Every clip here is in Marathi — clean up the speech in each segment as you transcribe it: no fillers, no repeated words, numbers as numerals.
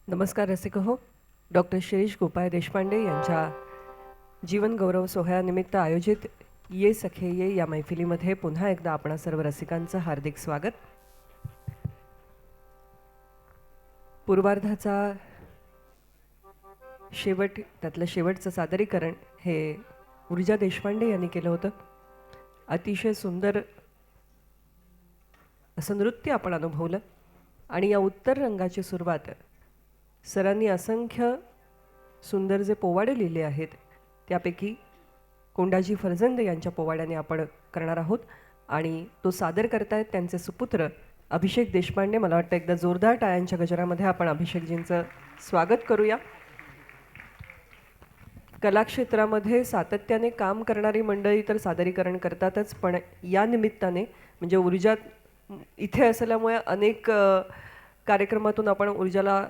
नमस्कार रसिक हो. डॉक्टर शिरीष गोपाळ देशपांडे यांच्या जीवन गौरव सोहळ्यानिमित्त आयोजित ये सखे ये या मैफिलीमध्ये पुन्हा एकदा आपणा सर्व रसिकांचं हार्दिक स्वागत. पूर्वार्धाचा शेवट, त्यातलं शेवटचं सादरीकरण हे ऊर्जा देशपांडे यांनी केलं होतं. अतिशय सुंदर असं नृत्य आपण अनुभवलं आणि या उत्तर रंगाची सुरुवात सरांनी असंख्य सुंदर जे पोवाडे लिहिले आहेत त्यापैकी कोंडाजी फर्जंद यांच्या पोवाड्याने आपण करणार आहोत आणि तो सादर करतायत त्यांचे सुपुत्र अभिषेक देशपांडे. मला वाटतं एकदा जोरदार टाळ्यांच्या गजरामध्ये आपण अभिषेकजींचं स्वागत करूया. कलाक्षेत्रामध्ये सातत्याने काम करणारी मंडळी तर सादरीकरण करतातच, पण या निमित्ताने म्हणजे ऊर्जा इथे असल्यामुळे अनेक कार्यक्रमातून आपण ऊर्जाला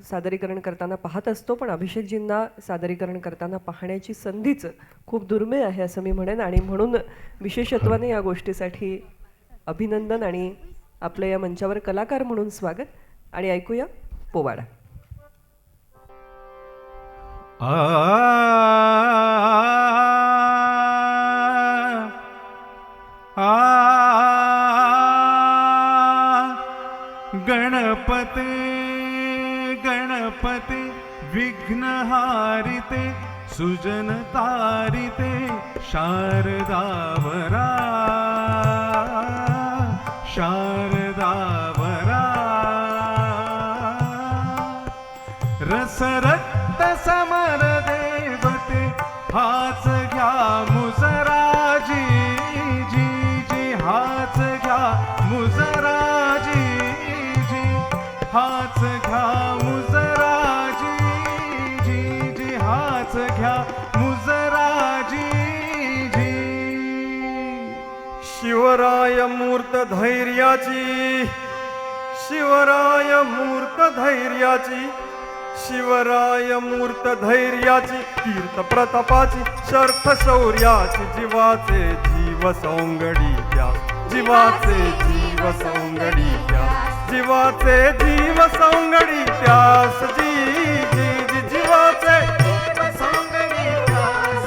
सादरीकरण करताना पाहत असतो, पण अभिषेकजींना सादरीकरण करताना पाहण्याची संधीच खूप दुर्मिळ आहे असं मी म्हणेन. आणि म्हणून विशेषत्वाने या गोष्टीसाठी अभिनंदन आणि आपल्या या मंचावर कलाकार म्हणून स्वागत. आणि ऐकूया पोवाडा. गणपते गणपते विघ्नहारिते सुजनतारिते शारदावरा शारदावरा रसरक्त समर देवते हाच घ्या मुजराजी जी जी हाच घ्या मुजराजी हाच घ्या मुजराजी जी जी हाच घ्या मुजराजी जी. शिवराय मूर्त धैर्याची, शिवराय मूर्त धैर्याची, शिवराय मूर्त धैर्याची, कीर्त प्रतापाची, शर्थ शौर्याची, जीवाचे जीव सौंगडी द्या, जीवाचे जीव सौंगडी द्या, जीवाचे जीव सौंगडी त्यास जी जी जी जीवाचे सौंगडी त्यास.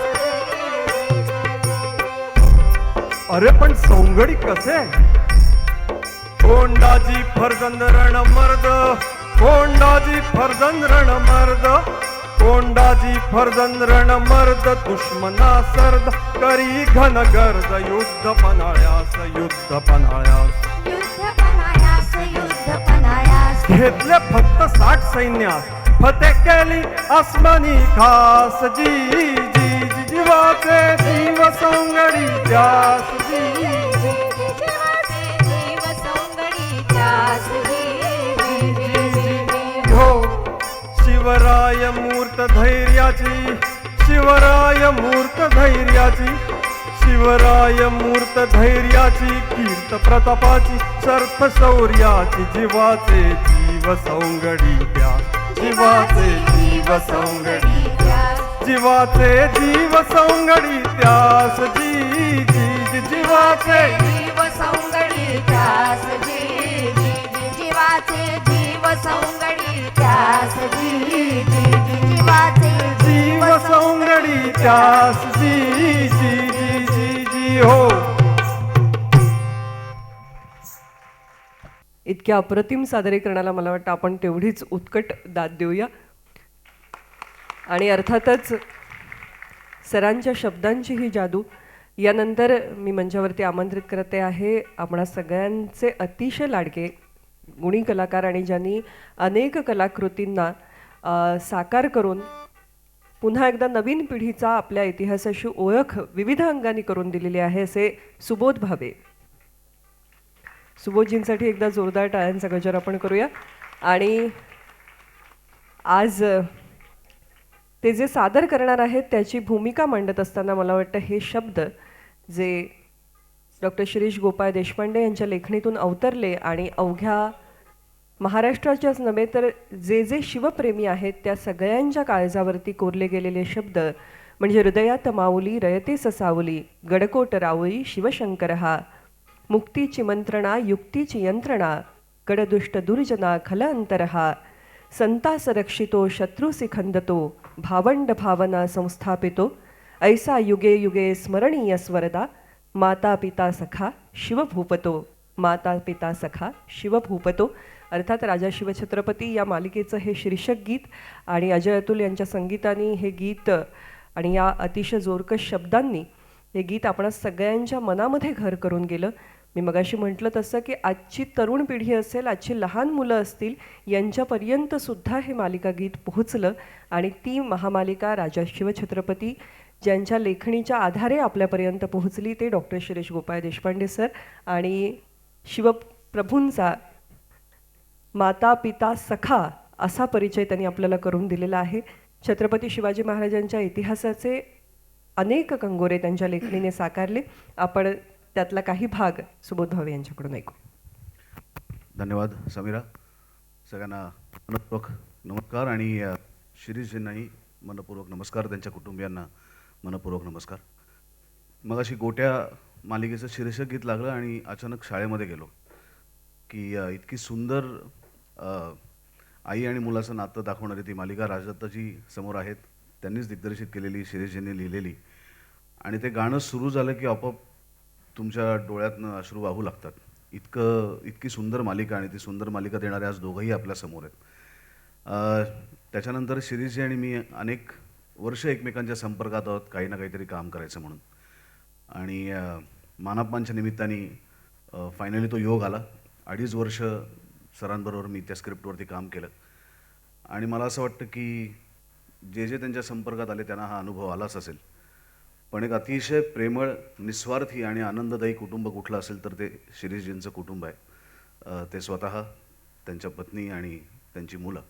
अरे पण सौंगडी कसे? कोंडाजी फर्जंद रण मर्द, कोंडाजी फर्जंद रण मर्द, कोंडाजी फर्जंद रण मर्द, दुश्मना सर्द करी घन गर्द, युद्ध पन्हाळ्यास, युद्ध पन्हाळ्यास, घेतले फक्त 60 सैन्यास, फते केली आसमानी खास जी जी जी जीवाचे जीव सौंगडी त्यास जी जी जीवाचे जीव सौंगडी त्यास जी जी हो. शिवराय मूर्त धैर्याची, शिवराय मूर्त धैर्याची, शिवराय मूर्त धैर्याची, कीर्त प्रतापाची, शर्थ शौर्याची, जीवाचे जीव सौंगडी द्या, जीवाचे जीव सौंगडी द्या, जीवाचे जीव सौंगडी त्यास जी जी जी जीवाचे जीव सौंगडी त्यास जी जी जी जीवाचे जीव सौंगडी त्यास जी जी जी जीवाचे जीव सौंगडी त्यास जी जी जी जी जी हो. इतक्या अप्रतिम सादरीकरणाला मला वाटतं आपण तेवढीच उत्कट दाद देऊया. आणि अर्थातच सरांच्या शब्दांची ही जादू. यानंतर मी मंचावरती आमंत्रित करते आहे आपणा सगळ्यांचे अतिशय लाडके गुणी कलाकार आणि ज्यांनी अनेक कलाकृतींना साकार करून पुन्हा एकदा नवीन पिढीचा आपल्या इतिहासाशी ओळख विविध अंगाने करून दिलेली आहे असे सुबोध भावे. सुबोधजींसाठी एकदा जोरदार टाळ्यांचा गजर आपण करूया. आणि आज ते जे सादर करणार आहेत त्याची भूमिका मांडत असताना मला वाटतं हे शब्द जे डॉक्टर शिरीष गोपाळ देशपांडे यांच्या लेखणीतून अवतरले आणि अवघ्या महाराष्ट्राच्याच नव्हे तर जे जे शिवप्रेमी आहेत त्या सगळ्यांच्या काळजावरती कोरले गेलेले शब्द म्हणजे हृदयात माऊली रयते ससावली, गडकोट रावळी शिवशंकर हा, मुक्तीची मंत्रणा युक्तीची यंत्रणा, कडदुष्ट दुर्जना खल अंतरहा, संतास रक्षितो शत्रुसी खंदतो भावंड भावना संस्थापितो ऐसा युगे युगे स्मरणीय स्वरदा माता पिता सखा शिवभूपतो माता पिता सखा शिवभूपतो. अर्थात राजा शिवछत्रपती या मालिकेचं हे शीर्षक गीत आणि अजय अतुल यांच्या संगीताने हे गीत आणि या अतिशय जोरकस शब्दांनी हे गीत आपणा सगळ्यांच्या मनामध्ये घर करून गेलं. मी मगाशी म्हटलं तसं की आजची तरुण पिढी असेल, आजची लहान मुलं असतील, यांच्यापर्यंतसुद्धा हे मालिका गीत पोहोचलं आणि ती महामालिका राजा शिवछत्रपती ज्यांच्या लेखणीच्या आधारे आपल्यापर्यंत पोहोचली ते डॉक्टर शिरीष गोपाळ देशपांडे सर आणि शिवप्रभूंचा माता पिता सखा असा परिचय त्यांनी आपल्याला करून दिलेला आहे. छत्रपती शिवाजी महाराजांच्या इतिहासाचे अनेक कंगोरे त्यांच्या लेखणीने साकारले. आपण त्यातला काही भाग सुबोध भावे यांच्याकडून ऐकू. धन्यवाद समीरा. सगळ्यांना मनपूर्वक नमस्कार आणि शिरीषजींनाही मनपूर्वक नमस्कार, त्यांच्या कुटुंबियांना मनपूर्वक नमस्कार. मगाशी गोट्या मालिकेचं शीर्षक गीत लागलं आणि अचानक शाळेमध्ये गेलो की इतकी सुंदर आई आणि मुलाचं नातं दाखवणारी ती मालिका राजदत्ताजी समोर आहेत, त्यांनीच दिग्दर्शित केलेली, शिरीषजींनी लिहिलेली. आणि ते गाणं सुरू झालं की आपोआप तुमच्या डोळ्यातनं अश्रू वाहू लागतात. इतकी सुंदर मालिका आणि ती सुंदर मालिका देणारे आज दोघंही आपल्यासमोर आहेत. त्याच्यानंतर शिरीषजी आणि मी अनेक वर्ष एकमेकांच्या संपर्कात आहोत, काही ना काहीतरी काम करायचं म्हणून. आणि मानापमानच्या निमित्ताने फायनली तो योग आला. 2.5 वर्ष सरांबरोबर मी त्या स्क्रिप्टवरती काम केलं आणि मला असं वाटतं की जे त्यांच्या संपर्कात आले त्यांना हा अनुभव आलाच असेल. पण एक अतिशय प्रेमळ, निस्वार्थी आणि आनंददायी कुटुंब कुठलं असेल तर ते शिरीषजींचं कुटुंब आहे. ते स्वतः, त्यांच्या पत्नी आणि त्यांची मुलं.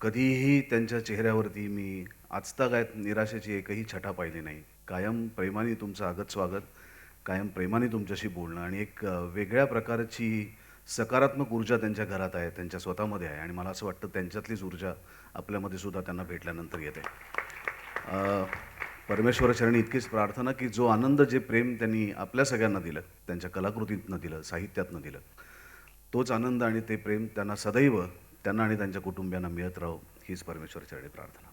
कधीही त्यांच्या चेहऱ्यावरती मी आजतागायत निराशेची एकही छटा पाहिली नाही. कायम प्रेमाने तुमचं आगत स्वागत, कायम प्रेमाने तुमच्याशी बोलणं आणि एक वेगळ्या प्रकारची सकारात्मक ऊर्जा त्यांच्या घरात आहे, त्यांच्या स्वतःमध्ये आहे. आणि मला असं वाटतं त्यांच्यातलीच ऊर्जा आपल्यामध्ये सुद्धा त्यांना भेटल्यानंतर येते. परमेश्वराचरणी इतकीच प्रार्थना की जो आनंद, जे प्रेम त्यांनी आपल्या सगळ्यांना दिलं, त्यांच्या कलाकृतीतनं दिलं, साहित्यातनं दिलं, तोच आनंद आणि ते प्रेम त्यांना सदैव, त्यांना आणि त्यांच्या कुटुंबियांना मिळत राहो, हीच परमेश्वराचरणी प्रार्थना.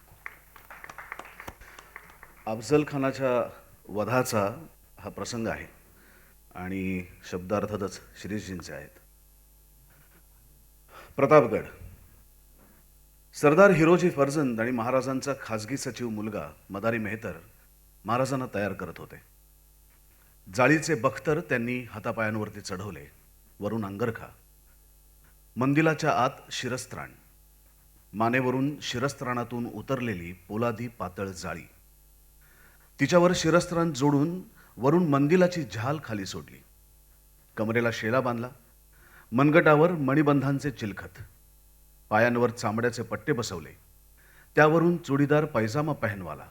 अफजल खानाच्या वधाचा हा प्रसंग आहे आणि शब्द अर्थातच शिरीषजींचे आहेत. प्रतापगड. सरदार हिरोजी फर्जंद आणि महाराजांचा खाजगी सचिव मुलगा मदारी मेहतर महाराजांना तयार करत होते. जाळीचे बख्तर त्यांनी हातापायांवरती चढवले, वरून अंगरखा, मंदिलाच्या आत शिरस्त्राण, मानेवरून शिरस्त्राणातून उतरलेली पोलादी पातळ जाळी, तिच्यावर शिरस्त्राण जोडून वरून मंदिलाची झाल खाली सोडली, कमरेला शेला बांधला, मनगटावर मणिबंधांचे चिलखत, पायांवर चामड्याचे पट्टे बसवले, त्यावरून चुडीदार पैजामा पहनवाला,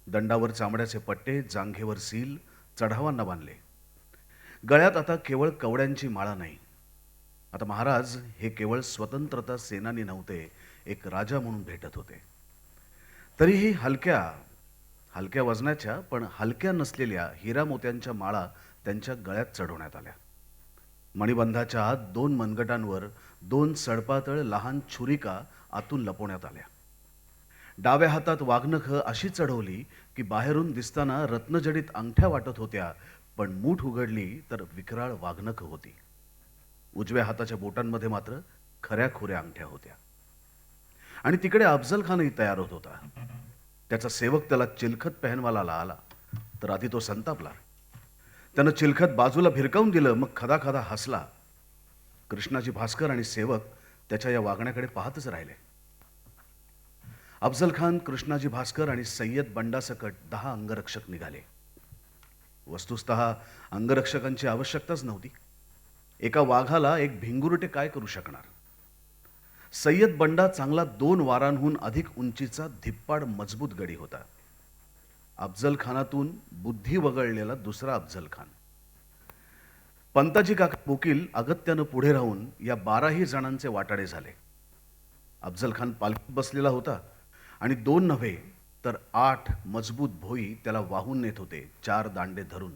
दंडावर चामड्याचे पट्टे, जांघेवर सील, चढावांना बांधले. गळ्यात आता केवळ कवड्यांची माळा नाही. आता महाराज हे केवळ स्वतंत्रता सेनानी नव्हते, एक राजा म्हणून भेटत होते. तरीही हलक्या वजनाच्या पण हलक्या नसलेल्या हिरा मोत्यांच्या माळा त्यांच्या गळ्यात चढवण्यात आल्या. मणिबंधाच्या आत 2 मनगटांवर 2 सडपातळ लहान छुरिका आतून लपवण्यात आल्या. डाव्या हातात वाघनखं अशी चढवली की बाहेरून दिसताना रत्नजडित अंगठ्या वाटत होत्या, पण मूठ उघडली तर विकराळ वाघनखं होती. उजव्या हाताच्या बोटांमध्ये मात्र खऱ्याखुऱ्या अंगठ्या होत्या. आणि तिकडे अफजल खानही तयार होत होता. त्याचा सेवक त्याला चिलखत पहनवाला आला तर आधी तो संतापला. त्यानं चिलखत बाजूला भिरकावून दिलं, मग खदाखदा हसला. कृष्णाजी भास्कर आणि सेवक त्याच्या या वागण्याकडे पाहतच राहिले. अफजल खान, कृष्णाजी भास्कर आणि सय्यद बंडासकट 10 अंगरक्षक निघाले. वस्तुतः अंगरक्षकांची आवश्यकताच नव्हती. एका वाघाला एक भिंगुरटे काय करू शकणार. सय्यद बंडा चांगला 2 वारांहून अधिक उंचीचा धिप्पाड मजबूत गडी होता. अफजल खानातून बुद्धी वगळलेला दुसरा अफजल खान. पंताजी काका वकील अगत्यानं पुढे राहून या 12ही जणांचे वाटाडे झाले. अफजल खान पालखीत बसलेला होता आणि 2 नव्हे तर 8 मजबूत भोई त्याला वाहून नेत होते, 4 दांडे धरून.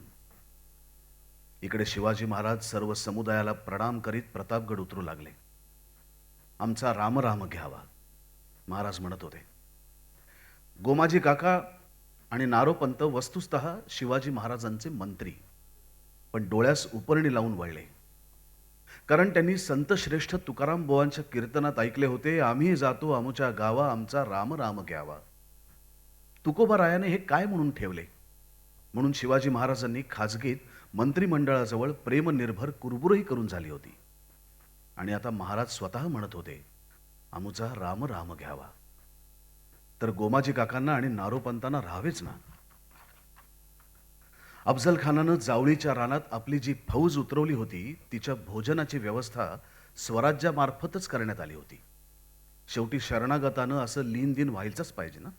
इकडे शिवाजी महाराज सर्व समुदायाला प्रणाम करीत प्रतापगड उतरू लागले. आमचा राम राम घ्यावा, महाराज म्हणत होते. गोमाजी काका आणि नारोपंत वस्तुतः शिवाजी महाराजांचे मंत्री, पण डोळ्यास उपरणी लावून वळले. कारण त्यांनी संत श्रेष्ठ तुकाराम बुवांच्या कीर्तनात ऐकले होते, आम्ही जातो आमुच्या गावा, आमचा राम राम घ्यावा. तुकोबारायाने हे काय म्हणून ठेवले? म्हणून शिवाजी महाराजांनी खाजगीत मंत्रिमंडळाजवळ प्रेमनिर्भर कुरबुरही करून झाली होती. आणि आता महाराज स्वतः म्हणत होते, आमुचा राम राम घ्यावा. तर गोमाजी काकांना आणि नारोपंतांना राहावेच ना. अफजल खानानं जावळीच्या रानात आपली जी फौज उतरवली होती, तिच्या भोजनाची व्यवस्था स्वराज्यामार्फतच करण्यात आली होती. शेवटी शरणागतानं असं लीन दिन व्हायचंच पाहिजे ना.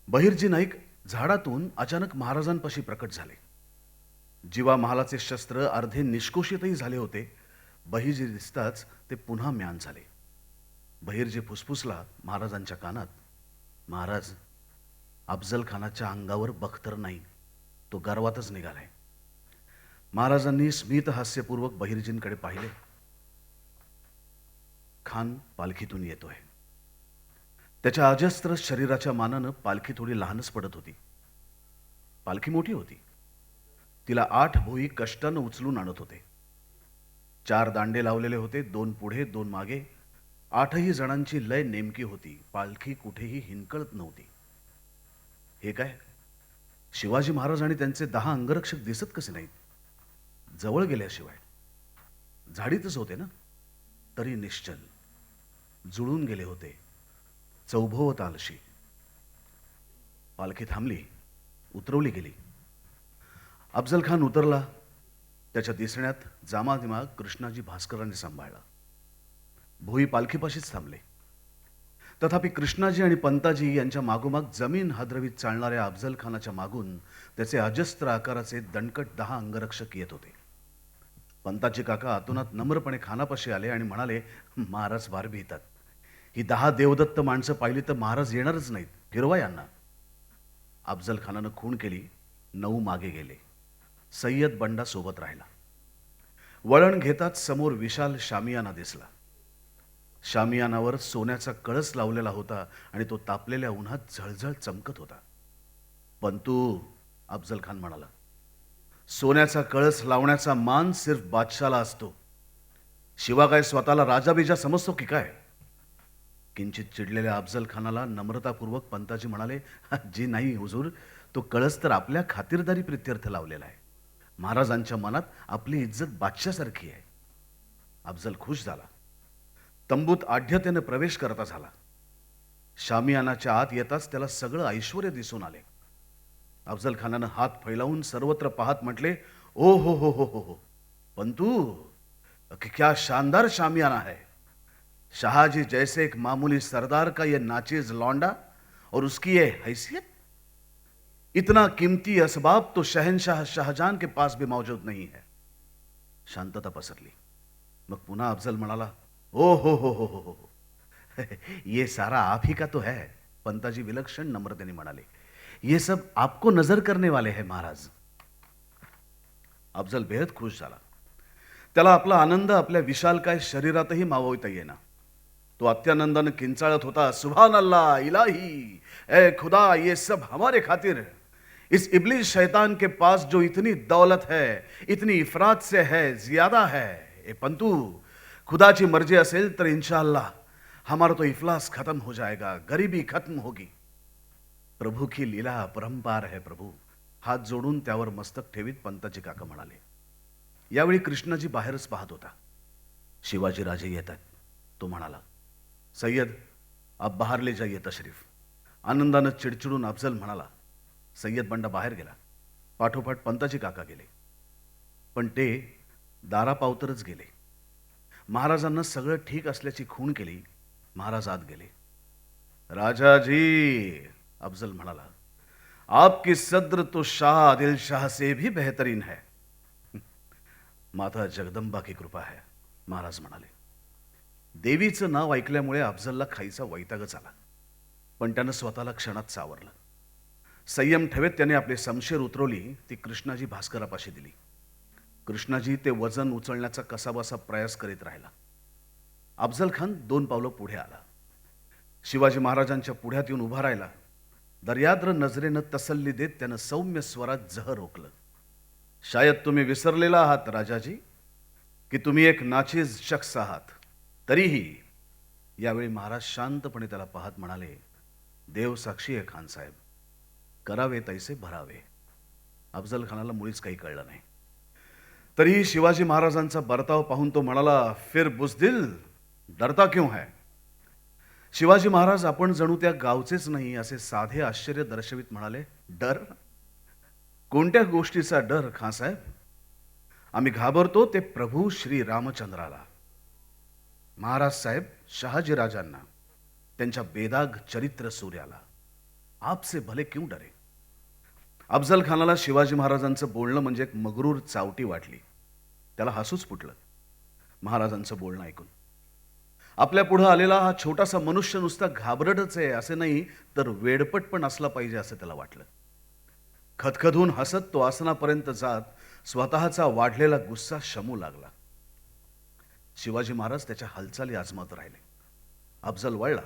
बहिर्जी नाईक झाडातून अचानक महाराजांपाशी प्रकट झाले. जीवा महालाचे शस्त्र अर्धे निष्कोषितही झाले होते. बहिर्जी दिसताच ते पुन्हा म्यान झाले. बहिर्जी फुसफुसला महाराजांच्या कानात, महाराज, अफजल खानाच्या अंगावर बख्तर नाही, तो गर्वातच निघालाय. महाराजांनी स्मित हास्यपूर्वक बहिर्जींकडे पाहिले. खान पालखीतून येतोय. त्याच्या अजस्त्र शरीराच्या मानानं पालखी थोडी लहानच पडत होती. पालखी मोठी होती. तिला 8 भोई कष्टानं उचलून आणत होते. 4 दांडे लावलेले होते, 2 पुढे 2 मागे. 8ही जणांची लय नेमकी होती. पालखी कुठेही हिंकळत नव्हती. हे काय, शिवाजी महाराज आणि त्यांचे 10 अंगरक्षक दिसत कसे नाहीत? जवळ गेल्याशिवाय. झाडीतच होते ना, तरी निश्चल जुळून गेले होते, चौभोवत आलशी. पालखी थांबली, उतरवली गेली. अफजल खान उतरला. त्याच्या दिसण्यात जामादिमाग कृष्णाजी भास्करांनी सांभाळला. भोई पालखीपाशीच थांबले. तथापि कृष्णाजी आणि पंताजी यांच्या मागोमाग जमीन हादरवीत चालणाऱ्या अफजल खानाच्या मागून त्याचे अजस्त्र आकाराचे दणकट 10 अंगरक्षक येत होते. पंताजी काका आतोनात नम्रपणे खानापाशी आले आणि म्हणाले, महाराज फार भीतात. ही 10 देवदत्त माणसं पाहिली तर महाराज येणारच नाहीत, फिरवा यांना. अफजल खानानं खूण केली. 9 मागे गेले. सय्यद बंडा सोबत राहिला. वळण घेताच समोर विशाल शामियाना दिसला. शामियानावर सोन्याचा कळस लावलेला होता आणि तो तापलेल्या उन्हात झळझळ चमकत होता. पंतू, अफजल खान म्हणाला, सोन्याचा कळस लावण्याचा मान सिर्फ बादशाला असतो. शिवा काय स्वतःला राजाबिजा समजतो की काय? किंचित चिडलेल्या अफजल खानाला नम्रतापूर्वक पंताजी म्हणाले, जी नाही हुजूर, तो कळस तर आपल्या खातिरदारी प्रित्यर्थ लावलेला आहे. महाराजांच्या मनात आपली इज्जत बादशासारखी आहे. अफजल खुश झाला. तंबूत आढ्यतेने प्रवेश करता झाला. शामियानाच्या आत येताच त्याला सगळं ऐश्वर्य दिसून आले. अफजल खानानं हात फैलावून सर्वत्र पाहत म्हटले, ओ हो हो हो हो हो पंतू, क्या शानदार शामियाना है. शाहजी जैसे एक मामूली सरदार का ये नाचीज लौंडा और उसकी ये हैसियत. इतना कीमती असबाब तो शहनशाह शाहजहां के पास भी मौजूद नहीं है. शांतता पसरली. मग पुन्हा अफजल म्हणाला, ओ हो हो हो हो हो ये सारा आप ही का तो है. पंताजी विलक्षण नम्रतेने म्हणाले, ये सब आपको नजर करने वाले हैं महाराज. अफजल बेहद खुश झाला. त्याला आपला आनंद आपल्या विशालकाय शरीरातही मावविता येईना. तो अत्यानंदानं किंचाळत होता, सुभान अल्लाह, इलाही, ए खुदा, ये सब हमारे खातिर. इस इब्लिस शैतान के पास जो इतनी दौलत है, इतनी इफरात से है, ज्यादा है. ए पंतु, खुदा की मर्जी असेल तर इंशाअल्लाह हमारा तो इफलास खत्म हो जाएगा, गरीबी खत्म होगी. प्रभू की लीला अपरंपार है प्रभू. हात जोडून त्यावर मस्तक ठेवीत पंताजी काका म्हणाले. यावेळी कृष्णाजी बाहेरच पाहत होता. शिवाजी राजे येतात. तो म्हणाला, सय्यद, अब बाहर ले जाइए तशरीफ. आनंदानं चिडचिडून अफजल म्हणाला. सय्यद बंडा बाहेर गेला. पाठोपाठ पंताजी काका गेले. पण ते दारापावतरच गेले. महाराजांना सगळं ठीक असल्याची खूण केली. महाराज आत गेले. राजाजी, अफजल म्हणाला, आपकी सद्र तो शाह आदिल शाह से भी बेहतरीन है. माता जगदंबा की कृपा है, महाराज म्हणाले. देवीचं नाव ऐकल्यामुळे अफजलला खाईचा वैतागच आला. पण त्यानं स्वतःला क्षणात सावरलं. संयम ठेवत त्याने आपली समशेर उतरवली. ती कृष्णाजी भास्करापाशी दिली. कृष्णाजी ते वजन उचलण्याचा कसाबसा प्रयास करीत राहिला. अफजल खान 2 पावलं पुढे आला. शिवाजी महाराजांच्या पुढ्यात येऊन उभा राहिला. दर्याद्र नजरेनं तसल्ली देत त्यानं सौम्य स्वरात जहर ओकलं. शायद तुम्ही विसरलेला आहात राजाजी की तुम्ही एक नाचीज शख्स आहात. तरीही यावेळी महाराज शांतपणे त्याला पाहत म्हणाले, देव साक्षी आहे खान साहेब, करावे तैसे भरावे. अफजल खानाला मुळीच काही कळलं नाही. तरीही शिवाजी महाराजांचा बर्ताव पाहून तो म्हणाला, फिर बुजदिल डरता क्यों है. शिवाजी महाराज आपण जणू त्या गावचेच नाही असे साधे आश्चर्य दर्शवित म्हणाले, डर? कोणत्या गोष्टीचा डर खानसाहेब? आम्ही घाबरतो ते प्रभू श्री रामचंद्राला. महाराज साहेब शहाजीराजांना, त्यांच्या बेदाग चरित्र सूर्याला. आपसे भले क्यों डरे. अफजल खानाला शिवाजी महाराजांचं बोलणं म्हणजे एक मगरूर चावटी वाटली. त्याला हसूच फुटलं महाराजांचं बोलणं ऐकून. आपल्या पुढं आलेला हा छोटासा मनुष्य नुसता घाबरटच आहे असे नाही, तर वेडपट पण असला पाहिजे असं त्याला वाटलं. खदखदून हसत तो आसनापर्यंत जात स्वतःचा वाढलेला गुस्सा शमू लागला. शिवाजी महाराज त्याच्या हालचाली आजमावत राहिले. अफजल वळला.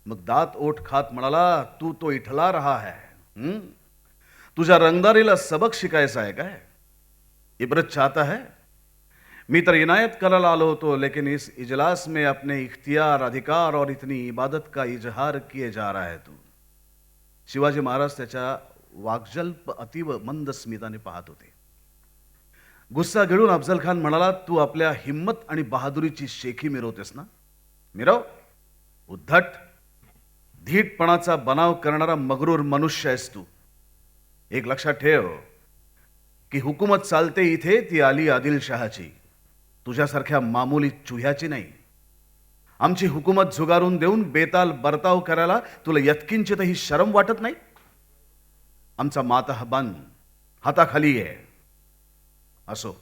मग दात ओठ खात म्हणाला, तू तो इठला रहा है. तुझ्या रंगदारीला सबक शिकायचा आहे काय? इबरत चाहता है? मी तर इनायत करायला आलो होतो, लेकिन इस इजलास में अपने इख्तियार, अधिकार और इतनी इबादत का इजहार किए जा रहा है तू. शिवाजी महाराज त्याच्या वाग्जल्प अतीव मंद स्मिताने पाहत होते. गुस्सा गिळून अफजल खान म्हणाला, तू आपल्या हिम्मत आणि बहादुरीची शेखी मिरवतेस ना? मिरव. उद्धट, धीटपणाचा बनाव करणारा मगरूर मनुष्य आहेस तू. एक लक्षात ठेव की हुकूमत चालते इथे ती आली आदिलशहाची, तुझ्यासारख्या मामूली चुह्याची नाही. आमची हुकूमत झुगारून देऊन बेताल बर्ताव करायला तुला यत्किंचितही शरम वाटत नाही? आमचा मातहबान हाताखाली आहे. असो,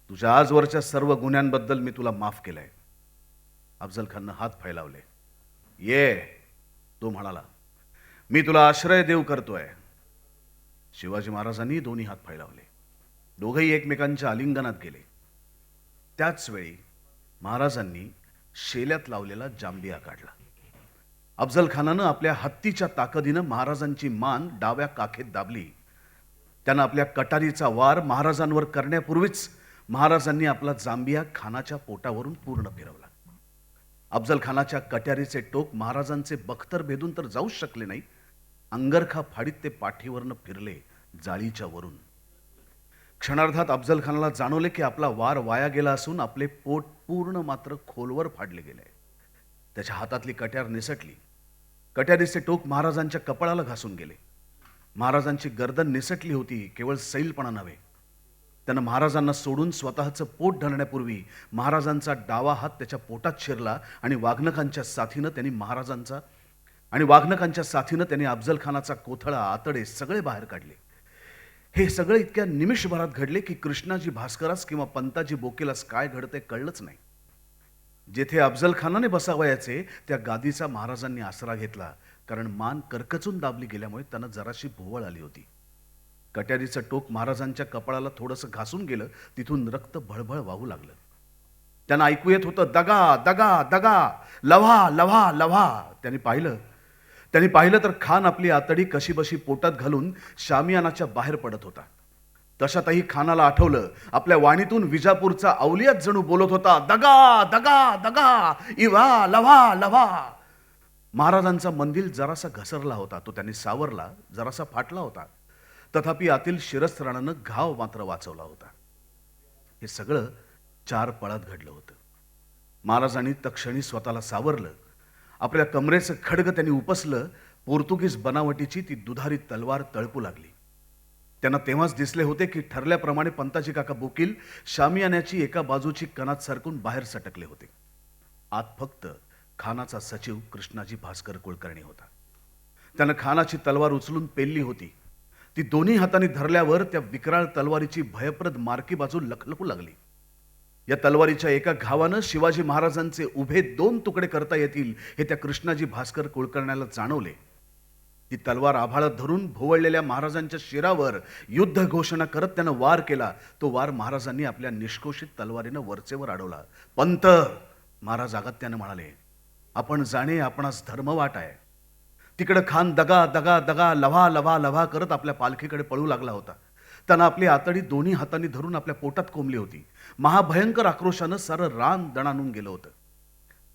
तुझ्या आजवरच्या सर्व गुन्ह्यांबद्दल मी तुला माफ केलंय. अफजल खाननं हात फैलावले. ये, तो म्हणाला, मी तुला आश्रय देऊ करतोय. शिवाजी महाराजांनी दोन्ही हात फैलावले. दोघंही एकमेकांच्या आलिंगनात गेले. त्याच वेळी महाराजांनी शेल्यात लावलेला जांबिया काढला. अफजल खानानं आपल्या हत्तीच्या ताकदीनं महाराजांची मान डाव्या काखेत दाबली. त्यानं आपल्या कटारीचा वार महाराजांवर करण्यापूर्वीच महाराजांनी आपला जांबिया खानाच्या पोटावरून पूर्ण फिरवला. अफजल खानाच्या कट्यारीचे टोक महाराजांचे बख्तर भेदून तर जाऊच शकले नाही. अंगरखा फाडीत ते पाठीवरनं फिरले जाळीच्या वरून. क्षणार्धात अफजल खानाला जाणवले की आपला वार वाया गेला असून आपले पोट पूर्ण मात्र खोलवर फाडले गेले. त्याच्या हातातली कट्यार निसटली. कट्यारीचे टोक महाराजांच्या कपाळाला घासून गेले. महाराजांची गर्दन निसटली होती, केवळ सैलपणा नव्हे. त्यानं महाराजांना सोडून स्वतःचं पोट ढळण्यापूर्वी महाराजांचा डावा हात त्याच्या पोटात शिरला आणि वाघनखांच्या साथीनं त्यांनी अफजल खानाचा कोथळा, आतडे सगळे बाहेर काढले. हे सगळे इतक्या निमिषभरात घडले की कृष्णाजी भास्करास किंवा पंताजी बोकेलास काय घडते कळलंच नाही. जेथे अफजल खानाने बसावयाचे त्या गादीचा महाराजांनी आसरा घेतला, कारण मान करकचून दाबली गेल्यामुळे त्यांना जराशी भोवळ आली होती. कट्यारीचं टोक महाराजांच्या कपाळाला थोडंसं घासून गेलं. तिथून रक्त भळभळ वाहू लागलं. त्यांना ऐकू येत होतं, दगा दगा दगा, लव्हा लव्हा लव्हा. त्यांनी पाहिलं तर खान आपली आतडी कशीबशी पोटात घालून शामियानाच्या बाहेर पडत होता. तशातही खानाला आठवलं, आपल्या वाणीतून विजापूरचा अवलियात जणू बोलत होता, दगा दगा दगा, इवा लव्हा लव्हा. महाराजांचा मंदिल जरासा घसरला होता. तो त्यांनी सावरला, जरासा फाटला होता. तथापि आतील शिरस्त्राणानं घाव मात्र वाचवला होता. हे सगळं 4 पळात घडलं होतं. महाराजांनी तक्षणी स्वतःला सावरलं. आपल्या कमरेचं खड्ग त्यांनी उपसलं. पोर्तुगीज बनावटीची ती दुधारी तलवार तळपू लागली. त्यांना तेव्हाच दिसले होते की ठरल्याप्रमाणे पंताजी काका बोकील शामियान्याची एका बाजूची कणात सरकून बाहेर सटकले होते. आत फक्त खानाचा सचिव कृष्णाजी भास्कर कुलकर्णी होता. त्यानं खानाची तलवार उचलून पेलली होती. ती दोन्ही हातांनी धरल्यावर त्या विकराळ तलवारीची भयप्रद मारकी बाजू लखलखू लागली. या तलवारीच्या एका घावानं शिवाजी महाराजांचे उभे 2 तुकडे करता येतील हे त्या कृष्णाजी भास्कर कुलकर्ण्याला जाणवले. ती तलवार आभाळात धरून भोवळलेल्या महाराजांच्या शिरावर युद्ध घोषणा करत त्यानं वार केला. तो वार महाराजांनी आपल्या निष्कोषित तलवारीनं वरचेवर अडवला. पंत, महाराज अगत्याने म्हणाले, आपण जाणे आपणास धर्म वाट आहे. तिकडे खान दगा दगा दगा लव्हा लव्हा लव्हा करत आपल्या पालखीकडे पळू लागला होता. त्यानं आपली आतडी दोन्ही हातांनी धरून आपल्या पोटात कोंबली होती. महाभयंकर आक्रोशानं सारं रान दणाणून गेलं होतं.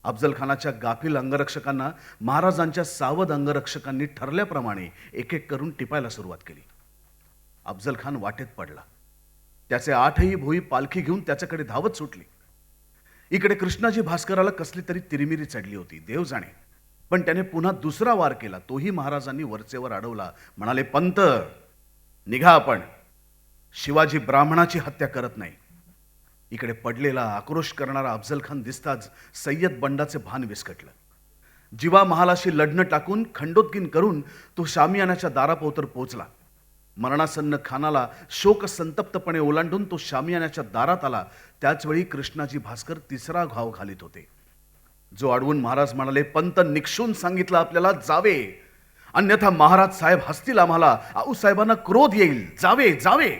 अफजल खानाच्या गाफील अंगरक्षकांना महाराजांच्या सावध अंगरक्षकांनी ठरल्याप्रमाणे एक एक करून टिपायला सुरुवात केली. अफजल खान वाटेत पडला. त्याचे 8ही भोई पालखी घेऊन त्याच्याकडे धावत सुटली. इकडे कृष्णाजी भास्कराला कसली तरी तिरिमिरी चढली होती, देव जाणे. पण त्याने पुन्हा दुसरा वार केला. तोही महाराजांनी वरचेवर अडवला. म्हणाले, पंत निघा आपण. शिवाजी ब्राह्मणाची हत्या करत नाही. इकडे पडलेला आक्रोश करणारा अफजल खान दिसताच सय्यद बंडाचे भान विस्कटलं. जिवा महालाशी लढणं टाकून खंडोत्कीन करून तो शामियानाच्या दारापोतर पोहोचला. मरणासन्न खानाला शोक संतप्तपणे ओलांडून तो शामियानाच्या दारात आला. त्याचवेळी कृष्णाजी भास्कर तिसरा घाव घालीत होते, जो अडवून महाराज म्हणाले, पंत निक्षून सांगितलं आपल्याला जावे, अन्यथा महाराज साहेब हसतील आम्हाला. आऊसाहेबांना क्रोध येईल, जावे जावे.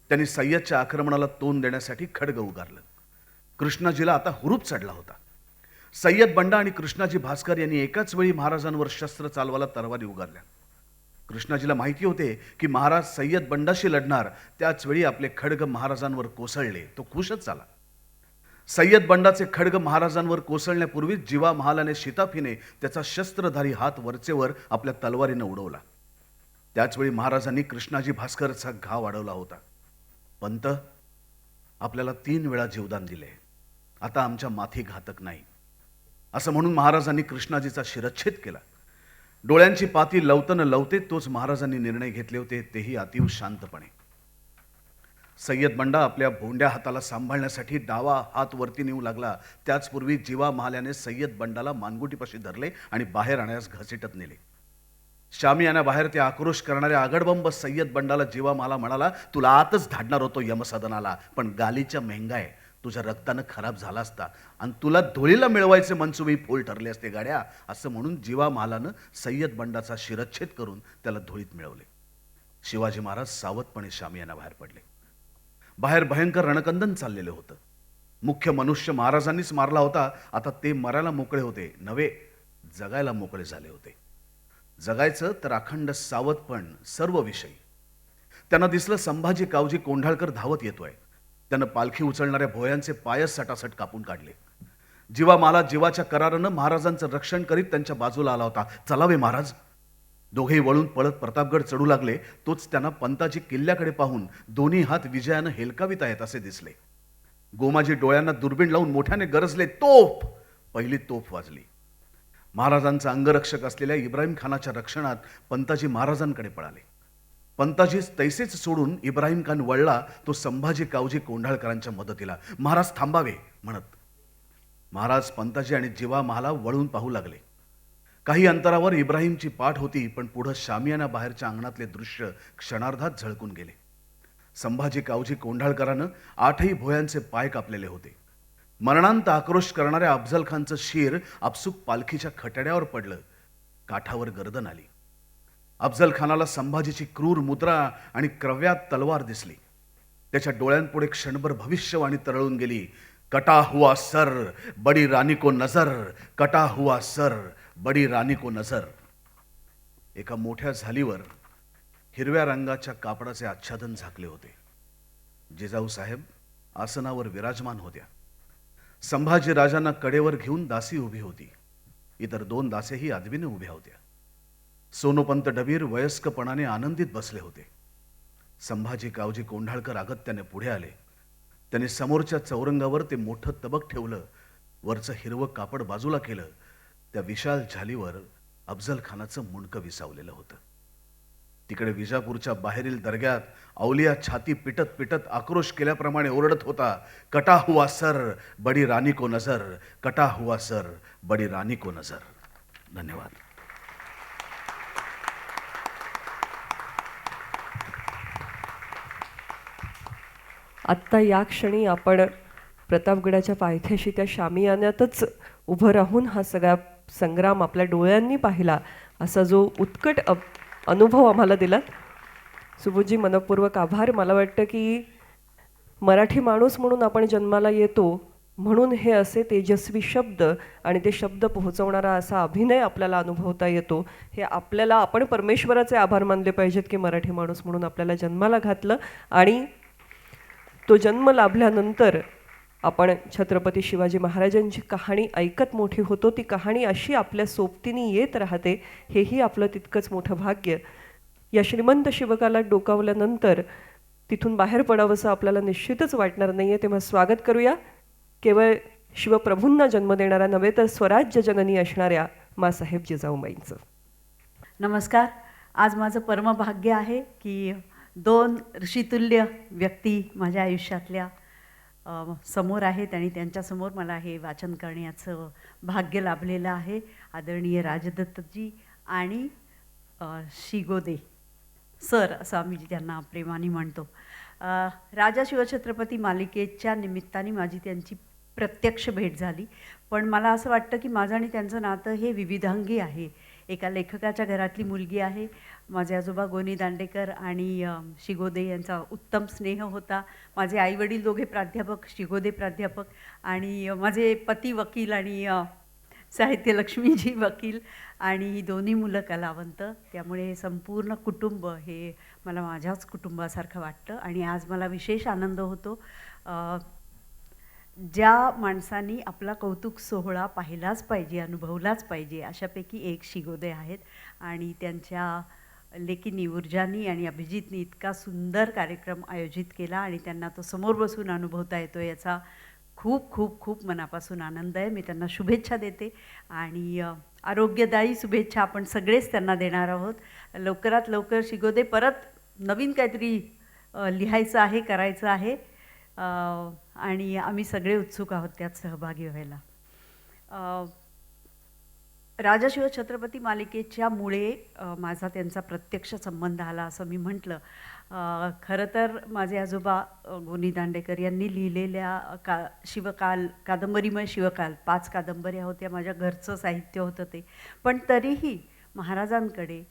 त्यांनी सय्यदच्या आक्रमणाला तोंड देण्यासाठी खड्ग उगारलं. कृष्णाजीला आता हुरूप चढला होता. सय्यद बंडा आणि कृष्णाजी भास्कर यांनी एकाच वेळी महाराजांवर शस्त्र चालवायला तरवारी उगारल्या. कृष्णाजीला माहिती होते की महाराज सय्यद बंडाशी लढणार. त्याच वेळी आपले खड्ग महाराजांवर कोसळले. तो खुशच झाला. सय्यद बंडाचे खड्ग महाराजांवर कोसळण्यापूर्वी जिवा महालाने शिताफीने त्याचा शस्त्रधारी हात वरचेवर आपल्या तलवारीनं उडवला. त्याचवेळी महाराजांनी कृष्णाजी भास्करचा घाव अडवला होता. पंत, आपल्याला 3 वेळा जीवदान दिले, आता आमच्या माथी घातक नाही, असं म्हणून महाराजांनी कृष्णाजीचा शिरच्छेद केला. डोळ्यांची पाती लवतन लवते तोच महाराजांनी निर्णय घेतले होते, तेही अतिव शांतपणे. सय्यद बंडा आपल्या भोंड्या हाताला सांभाळण्यासाठी डावा हात वरती नेऊ लागला. त्याचपूर्वी जिवा महाल्याने सय्यद बंडाला मानगुटीपाशी धरले आणि बाहेर आणण्यास घसीटत नेले. शामियाना बाहेर ते आक्रोश करणाऱ्या आगडबंब सय्यद बंडाला जिवा मला म्हणाला, तुला आतच धाडणार होतो यमसदनाला, पण गालीच्या मेंगाय तुझ्या रक्तानं खराब झाला असता आणि तुला धुळीला मिळवायचे मनसुबे फोल ठरले असते गाड्या, असं म्हणून जिवा महालानं सय्यद बंडाचा शिरच्छेद करून त्याला धुळीत मिळवले. शिवाजी महाराज सावधपणे शामियाना बाहेर पडले. बाहेर भयंकर रणकंदन चाललेलं होतं. मुख्य मनुष्य महाराजांनीच मारला होता. आता ते मरायला मोकळे होते नव्हे, जगायला मोकळे झाले होते. जगायचं तर अखंड सावधपण सर्व विषयी. त्यांना दिसलं संभाजी कावजी कोंढाळकर धावत येतोय. त्यानं पालखी उचलणाऱ्या भोयांचे पायच सटासट कापून काढले. जिवा मला जीवाच्या करारानं महाराजांचं रक्षण करीत त्यांच्या बाजूला आला होता. चलावे महाराज. दोघेही वळून पळत प्रतापगड चढू लागले. तोच त्यांना पंताजी किल्ल्याकडे पाहून दोन्ही हात विजयानं हेलकावित आहेत असे दिसले. गोमाजी डोळ्यांना दुर्बीण लावून मोठ्याने गरजले, तोफ. पहिली तोफ वाजली. महाराजांचा अंगरक्षक असलेल्या इब्राहिम खानाच्या रक्षणात पंताजी महाराजांकडे पळाले. पंताजीस तैसेच सोडून इब्राहिम खान वळला तो संभाजी कावजी कोंढाळकरांच्या मदतीला. महाराज थांबावे म्हणत. महाराज पंताजी आणि जिवा महाला वळून पाहू लागले. काही अंतरावर इब्राहिमची पाठ होती, पण पुढं शामियाना बाहेरच्या अंगणातले दृश्य क्षणार्धात झळकून गेले. संभाजी कावजी कोंढाळकरानं 8ही भोयांचे पाय कापलेले होते. मरणांत आक्रोश करणाऱ्या अफजल खानचं शिर आपसूक पालखीच्या खटड्यावर पडलं. काठावर गर्दन आली. अफजल खानाला संभाजीची क्रूर मुद्रा आणि क्रव्यात तलवार दिसली. त्याच्या डोळ्यांपुढे क्षणभर भविष्यवाणी तरळून गेली. कटा हुआ सर बडी रानी को नजर, कटा हुआ सर बडी रानी को नजर. एका मोठ्या झालीवर हिरव्या रंगाच्या कापडाचे आच्छादन झाकले होते. जिजाऊ साहेब आसनावर विराजमान होत्या. संभाजी राजांना कडेवर घेऊन दासी उभी होती. इतर 2 दासेही आदवीने उभ्या होत्या. सोनोपंत डबीर वयस्कपणाने आनंदित बसले होते. संभाजी कावजी कोंढाळकर अगत्याने पुढे आले. त्यांनी समोरच्या चौरंगावर ते मोठं तबक ठेवलं. वरचं हिरवं कापड बाजूला केलं. त्या विशाल झालीवर अफजल खानाचं मुंडकं विसावलेलं होतं. तिकडे विजापूरच्या बाहेरील दर्ग्यात औलिया छाती पिटत पिटत आक्रोश केल्याप्रमाणे ओरडत होता, कटा हुआ सर बडी रानी को नजर, कटा हुआ सर बडी रानी को नजर. धन्यवाद. आत्ता या क्षणी आपण प्रतापगडाच्या पायथ्याशी त्या शामियान्यातच उभं राहून हा सगळा संग्राम आपल्या डोळ्यांनी पाहिला. असा जो उत्कट अनुभव आम्हाला दिला. सुबोधजी, मनपूर्वक आभार. मला वाटतं की मराठी माणूस म्हणून आपण जन्माला येतो म्हणून हे असे तेजस्वी शब्द आणि ते शब्द पोहोचवणारा असा अभिनय आपल्याला अनुभवता येतो. हे आपल्याला आपण परमेश्वराचे आभार मानले पाहिजेत की मराठी माणूस म्हणून आपल्याला जन्माला घातलं आणि तो जन्म लाभल्यानंतर आपण छत्रपती शिवाजी महाराजांची कहाणी ऐकत मोठी होतो. ती कहाणी अशी आपल्या सोबतीने येत राहते, हेही आपलं तितकंच मोठं भाग्य. या श्रीमंत शिवकालात डोकावल्यानंतर तिथून बाहेर पडावंसं आपल्याला निश्चितच वाटणार नाही आहे. तेव्हा स्वागत करूया केवळ शिवप्रभूंना जन्म देणाऱ्या नव्हे तर स्वराज्य जननी असणाऱ्या माँसाहेब जिजाऊबाईंचं. नमस्कार. आज माझं परमभाग्य आहे की 2 ऋषितुल्य व्यक्ती माझ्या आयुष्यातल्या समोर आहेत आणि त्यांच्यासमोर मला हे वाचन करण्याचं भाग्य लाभलेलं आहे. आदरणीय राजदत्तजी आणि शिगोदे सर असं आम्ही त्यांना प्रेमाने म्हणतो. राजा शिवछत्रपती मालिकेच्या निमित्ताने माझी त्यांची प्रत्यक्ष भेट झाली. पण मला असं वाटतं की माझं आणि त्यांचं नातं हे विविधांगी आहे. एका लेखकाच्या घरातली मुलगी आहे. माझे आजोबा गोनी दांडेकर आणि शिगोदे यांचा उत्तम स्नेह होता. माझे आईवडील दोघे प्राध्यापक, शिगोदे प्राध्यापक आणि माझे पती वकील आणि साहित्यलक्ष्मीजी वकील आणि ही दोन्ही मुलं कलावंत. त्यामुळे हे संपूर्ण कुटुंब हे मला माझ्याच कुटुंबासारखं वाटतं आणि आज मला विशेष आनंद होतो. ज्या माणसांनी आपला कौतुक सोहळा पाहिलाच पाहिजे, अनुभवलाच पाहिजे, अशापैकी एक शिगोदे आहेत आणि त्यांच्या लेकीनी ऊर्जानी आणि अभिजितनी इतका सुंदर कार्यक्रम आयोजित केला आणि त्यांना तो समोर बसून अनुभवता येतो याचा खूप खूप खूप मनापासून आनंद आहे. मी त्यांना शुभेच्छा देते आणि आरोग्यदायी शुभेच्छा आपण सगळेच त्यांना देणार आहोत. लवकरात लवकर शिगोदे परत नवीन काहीतरी लिहायचं आहे, करायचं आहे आणि आम्ही सगळे उत्सुक आहोत त्यात सहभागी व्हायला. राजा शिवछत्रपती मालिकेच्या मुळे माझा त्यांचा प्रत्यक्ष संबंध आला असं मी म्हटलं. खरं तर माझे आजोबा गोनी दांडेकर यांनी लिहिलेल्या शिवकाल, कादंबरीमय शिवकाल 5 कादंबऱ्या होत्या. माझ्या घरचं साहित्य होतं ते. पण तरीही महाराजांकडे,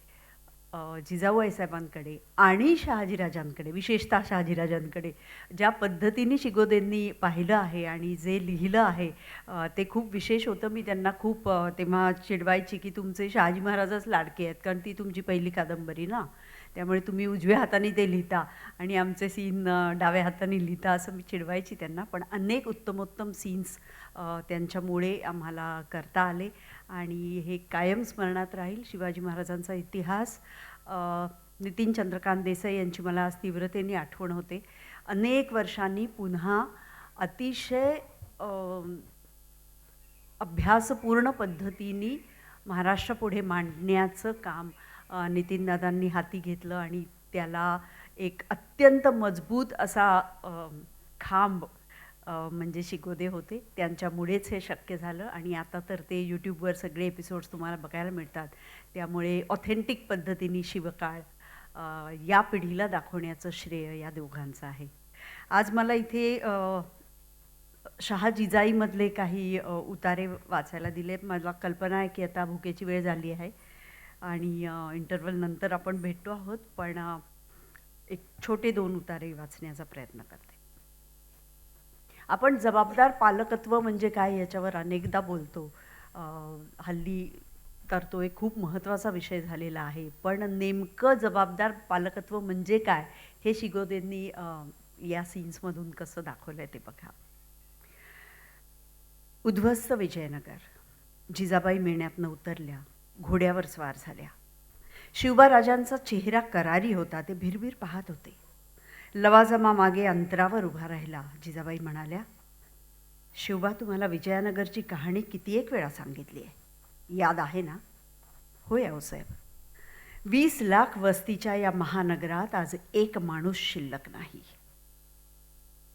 जिजाऊबाई साहेबांकडे आणि शहाजीराजांकडे, विशेषतः शहाजीराजांकडे ज्या पद्धतीने शिगोदेंनी पाहिलं आहे आणि जे लिहिलं आहे ते खूप विशेष होतं. मी त्यांना खूप तेव्हा चिडवायची की तुमचे शहाजी महाराजच लाडके आहेत, कारण ती तुमची पहिली कादंबरी ना, त्यामुळे तुम्ही उजव्या हाताने ते लिहिता आणि आमचे सीन डाव्या हाताने लिहिता असं मी चिडवायची त्यांना. पण अनेक उत्तमोत्तम सीन्स त्यांच्यामुळे आम्हाला करता आले आणि हे कायम स्मरणात राहील. शिवाजी महाराजांचा इतिहास. नितीन चंद्रकांत देसाई यांची मला आज तीव्रतेने आठवण होते. अनेक वर्षांनी पुन्हा अतिशय अभ्यासपूर्ण पद्धतीने महाराष्ट्रापुढे मांडण्याचं काम नितीनदादांनी हाती घेतलं आणि त्याला एक अत्यंत मजबूत असा खांब म्हणजे शिगोदे होते. त्यांच्यामुळेच हे शक्य झालं आणि आता तर ते यूट्यूबवर सगळे एपिसोड्स तुम्हाला बघायला मिळतात. त्यामुळे ऑथेंटिक पद्धतीने शिवकाळ या पिढीला दाखवण्याचं श्रेय या दोघांचं आहे. आज मला इथे शहाजिजाईमधले काही उतारे वाचायला दिले. मला कल्पना आहे की आता भुकेची वेळ झाली आहे आणि इंटरव्हल नंतर आपण भेटतो आहोत, पण एक छोटे 2 उतारे वाचण्याचा प्रयत्न करते. आपण जबाबदार पालकत्व म्हणजे काय याच्यावर अनेकदा बोलतो. हल्ली तर तो एक खूप महत्त्वाचा विषय झालेला आहे. पण नेमकं जबाबदार पालकत्व म्हणजे काय हे शिगोदेंनी या सीन्समधून कसं दाखवलं आहे ते बघा. उद्ध्वस्त विजयनगर. जिजाबाई मेण्यातनं उतरल्या, घोड्यावर स्वार झाल्या. शिवबा राजांचा चेहरा करारी होता. ते भिरभिर पाहत होते. लवाजमा मागे अंतरावर उभा राहिला. जिजाबाई म्हणाल्या, शिवबा, तुम्हाला विजयनगरची कहाणी किती एक वेळा सांगितली आहे, याद आहे ना? होय आऊसाहेब. 20 लाख वस्तीच्या या महानगरात आज एक माणूस शिल्लक नाही.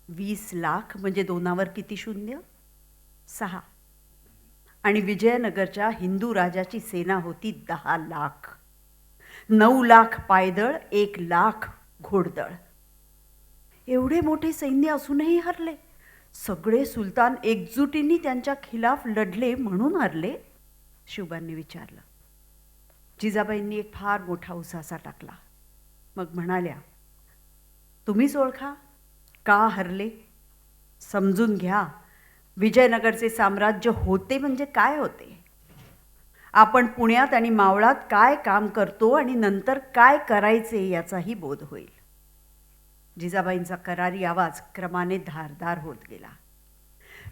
20 लाख म्हणजे 2वर किती शून्य? 6. आणि विजयनगरच्या हिंदू राजाची सेना होती 10 लाख. 9 लाख पायदळ, 1 लाख घोडदळ. एवढे मोठे सैन्य असूनही हरले. सगळे सुलतान एकजुटीने त्यांच्या खिलाफ लढले म्हणून हरले? शिवबांनी विचारलं. जिजाबाईंनी एक फार मोठा उसासा टाकला. मग म्हणाल्या, तुम्हीच ओळखा का हरले. समजून घ्या, विजयनगरचे साम्राज्य होते म्हणजे काय होते, आपण पुण्यात आणि मावळात काय काम करतो आणि नंतर काय करायचे याचाही बोध होईल. जिजाबाईंचा करारी आवाज क्रमाने धारदार होत गेला.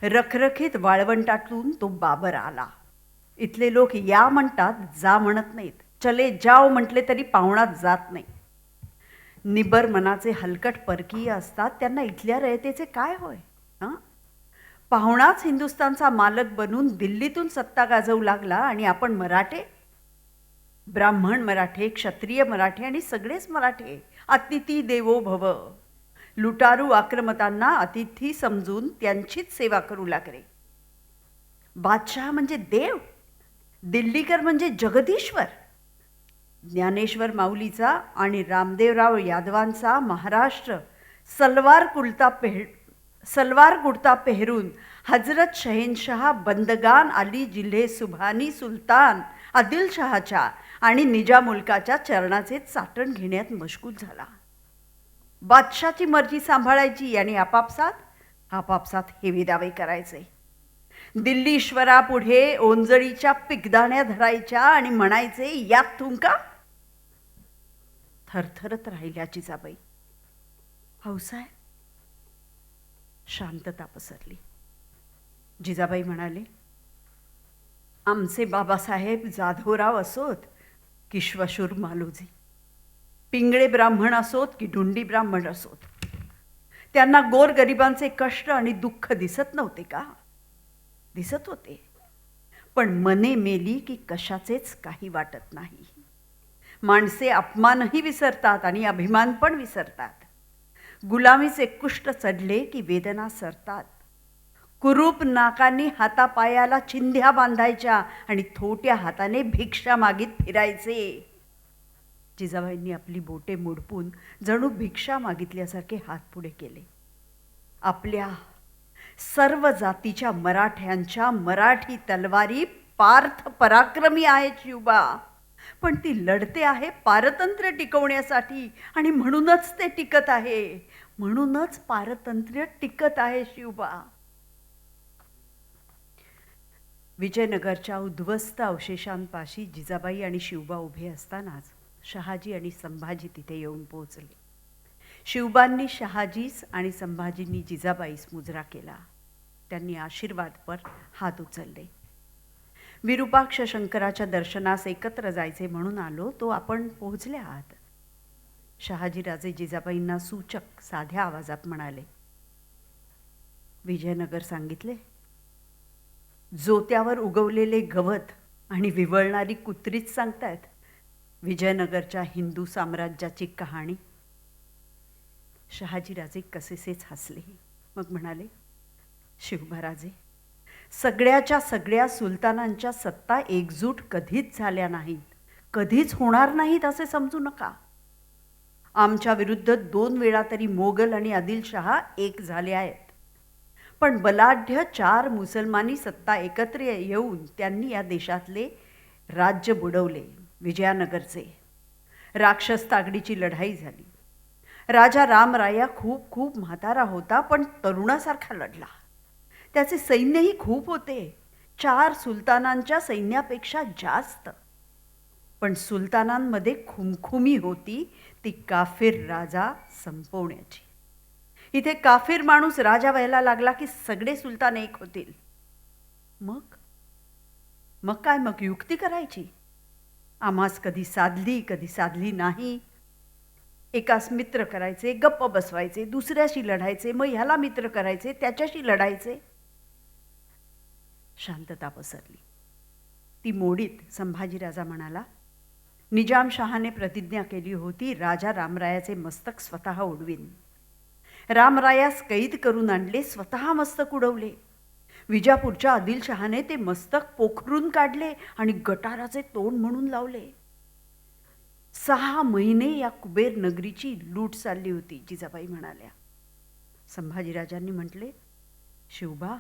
रखरखीत वाळवंटातून तो बाबर आला. इथले लोक या म्हणतात, जा म्हणत नाहीत. चले जाओ म्हटले तरी पाहुणात जात नाही. निबर मनाचे हलकट परकीय असतात, त्यांना इथल्या रयतेचे काय होय. हां, पाहुणाच हिंदुस्थानचा मालक बनून दिल्लीतून सत्ता गाजवू लागला आणि आपण मराठे, ब्राह्मण मराठे, क्षत्रिय मराठे आणि सगळेच मराठे अतिथी देवो भव, लुटारू आक्रमतांना अतिथी समजून त्यांचीच सेवा करू लागले. बादशाह म्हणजे देव, दिल्लीकर म्हणजे जगदीश्वर. ज्ञानेश्वर माऊलीचा आणि रामदेवराव यादवांचा महाराष्ट्र सलवार कुर्ता पेहरून हजरत शहेनशाह बंदगान अली जिल्हे सुभानी सुलतान आदिलशहाच्या आणि निजामुल्काच्या चरणाचे चाटण घेण्यात मशगूल झाला. बादशाची मर्जी सांभाळायची आणि आपापसात हेवे दावे करायचे. दिल्लीश्वरापुढे ओंजळीच्या पिकदाण्या धरायच्या आणि म्हणायचे, यात तुमका. थरथरत राहिल्या जिजाबाई. हौसाय. शांतता पसरली. जिजाबाई म्हणाले, आमचे बाबासाहेब जाधवराव असोत की श्वशूर मालोजी, पिंगळे ब्राह्मण असोत की ढुंडी ब्राह्मण असोत, त्यांना गोरगरिबांचे कष्ट आणि दुःख दिसत नव्हते का? दिसत होते. पण मने मेली की कशाचेच काही वाटत नाही. माणसे अपमानही विसरतात आणि अभिमान पण विसरतात. गुलामीचे कुष्ट चढले की वेदना सरतात. कुरूप नाकांनी हातापायाला चिंध्या बांधायच्या आणि थोट्या हाताने भिक्षा मागीत फिरायचे. जिजाबाईंनी आपली बोटे मुडपून जणू भिक्षा मागितल्यासारखे हात पुढे केले. आपल्या सर्व जातीच्या मराठ्यांच्या मराठी तलवारी पार्थ पराक्रमी आहेत शिवबा, पण ती लढते आहे पारतंत्र्य टिकवण्यासाठी आणि म्हणूनच ते टिकत आहे. म्हणूनच पारतंत्र्य टिकत आहे शिवबा. विजयनगरच्या उद्ध्वस्त अवशेषांपाशी जिजाबाई आणि शिवबा उभे असतानाच शहाजी आणि संभाजी तिथे येऊन पोहोचले. शिवबांनी शहाजीस आणि संभाजींनी जिजाबाईस मुजरा केला. त्यांनी आशीर्वादपर हात उचलले. विरूपाक्ष शंकराच्या दर्शनास एकत्र जायचे म्हणून आलो, तो आपण पोहोचले आहात. शहाजीराजे जिजाबाईंना सूचक साध्या आवाजात म्हणाले. विजयनगर सांगितले. जोत्यावर उगवलेले गवत आणि विवळणारी कुत्रीच सांगतायत विजयनगरच्या हिंदू साम्राज्याची कहाणी. शहाजीराजे कसेसेच हसले. मग म्हणाले, शिवबाराजे, सगळ्याच्या सगळ्या सुलतानांच्या सत्ता एकजूट कधीच झाल्या नाहीत, कधीच होणार नाहीत असे समजू नका. आमच्या विरुद्ध 2 वेळा तरी मोगल आणि आदिलशहा एक झाले आहेत. पण बलाढ्य 4 मुसलमानी सत्ता एकत्र येऊन त्यांनी या देशातले राज्य बुडवले. विजयानगरचे राक्षस तागडीची लढाई झाली. राजा रामराया खूप म्हातारा होता, पण तरुणासारखा लढला. त्याचे सैन्यही खूप होते, 4 सुलतानांच्या सैन्यापेक्षा जास्त. पण सुलतानांमध्ये खुमखुमी होती ती काफिर राजा संपवण्याची. इथे काफिर माणूस राजा व्हायला लागला की सगळे सुलतान एक होतील. मग काय, मग युक्ती करायची. आम्हास कधी साधली नाही. एकास मित्र करायचे, गप्प बसवायचे, दुसऱ्याशी लढायचे, मग ह्याला मित्र करायचे, त्याच्याशी लढायचे. शांतता पसरली. ती मोडीत संभाजीराजा म्हणाला, निजामशहाने प्रतिज्ञा केली होती, राजा रामरायाचे मस्तक स्वतः उडवीन. रामरायास कैद करून आणले, स्वतः मस्तक उडवले. विजापूरच्या आदिलशहाने ते मस्तक पोखरून काढले आणि गटाराचे तोंड म्हणून लावले. 6 महिने या कुबेर नगरीची लूट चालली होती, जिजाबाई म्हणाल्या. संभाजीराजांनी म्हटले, शिवबा,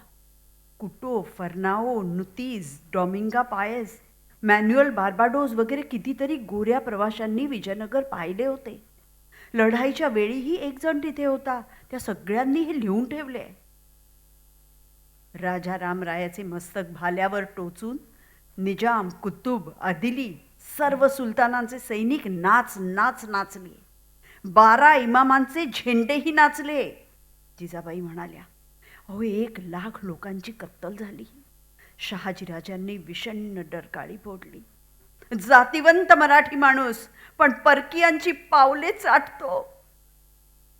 कुटो, फर्नाओ, नुतीज, डॉमिंगा पायस, मॅन्युअल बार्बाडोस वगैरे कितीतरी गोऱ्या प्रवाशांनी विजयनगर पाहिले होते. लढाईच्या वेळीही एक जण तिथे होता. त्या सगळ्यांनी हे लिहून ठेवले. राजा रामरायाचे मस्तक भाल्यावर टोचून निजाम, कुतुब, आदिली सर्व सुलतानांचे सैनिक नाच नाच नाचले. 12 इमामांचे झेंडेही नाचले. जिजाबाई म्हणाल्या, अहो 1,00,000 लोकांची कत्तल झाली. शहाजीराजांनी विषण्ण डरकाळी फोडली. जातिवंत मराठी माणूस पण परकीयांची पावले चाटतो.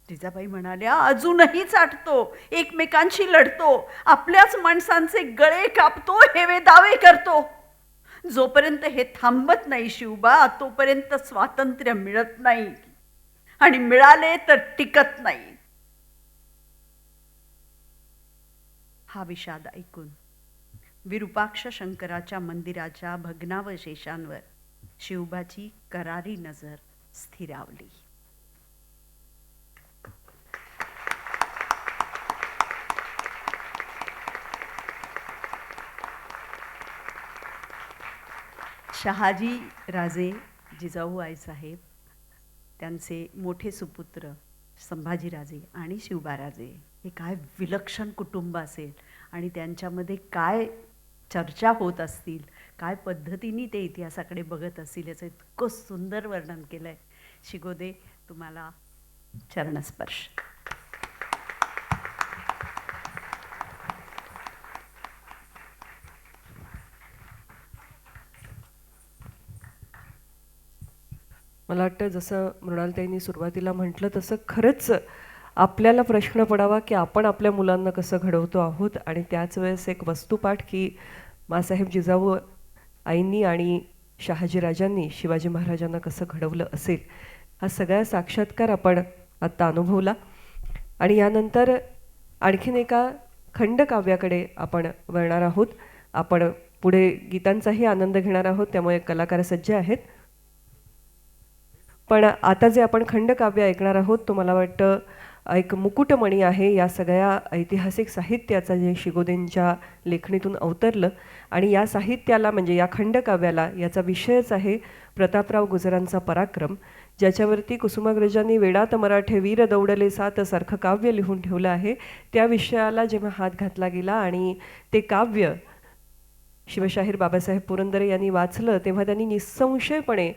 जिजाबाई म्हणाल्या, अजूनही चाटतो, एकमेकांशी लढतो, आपल्याच माणसांचे गळे कापतो, हेवे दावे करतो. जोपर्यंत हे थांबत नाही शिवबा, तोपर्यंत स्वातंत्र्य मिळत नाही, आणि मिळाले तर टिकत नाही. हा विषाद ऐकून विरूपाक्ष शंकराच्या मंदिराच्या भग्नावशेषांवर शिवबाची करारी नजर स्थिरावली. शहाजी राजे जिजाऊ आईसाहेब, त्यांचे मोठे सुपुत्र संभाजीराजे आणि शिवबाराजे, हे काय विलक्षण कुटुंब असेल आणि त्यांच्यामध्ये काय चर्चा होत असतील, काय पद्धतीने ते इतिहासाकडे बघत असतील, याचं इतकं सुंदर वर्णन केलं आहे. शिगोदे, तुम्हाला चरणस्पर्श. मला वाटतं जसं मृणालताईंनी सुरुवातीला म्हटलं तसं खरंच आपल्याला प्रश्न पडावा की आपण आपल्या मुलांना कसं घडवतो आहोत. आणि त्याच वेळेस एक वस्तुपाठ की माँसाहेब जिजाऊ आईंनी आणि शहाजीराजांनी शिवाजी महाराजांना कसं घडवलं असेल, हा सगळा साक्षात्कार आपण आत्ता अनुभवला. आणि यानंतर आणखीन एका खंडकाव्याकडे आपण वळणार आहोत. आपण पुढे गीतांचाही आनंद घेणार आहोत, त्यामुळे कलाकार सज्ज आहेत. पण आता जे आपण खंडकाव्य ऐकणार आहोत, तो मला वाटतं एक मुकुटमणी आहे या सगळ्या ऐतिहासिक साहित्याचा, जे शिगोदेंच्या लेखणीतून अवतरलं. आणि या साहित्याला म्हणजे या खंडकाव्याला याचा विषयच आहे प्रतापराव गुजरांचा पराक्रम, ज्याच्यावरती कुसुमाग्रजांनी वेडात मराठे वीर दौडले सात सारखं काव्य लिहून ठेवलं आहे. त्या विषयाला जेव्हा हात घातला गेला आणि ते काव्य शिवशाहीर बाबासाहेब पुरंदरे यांनी वाचलं, तेव्हा त्यांनी निःसंशयपणे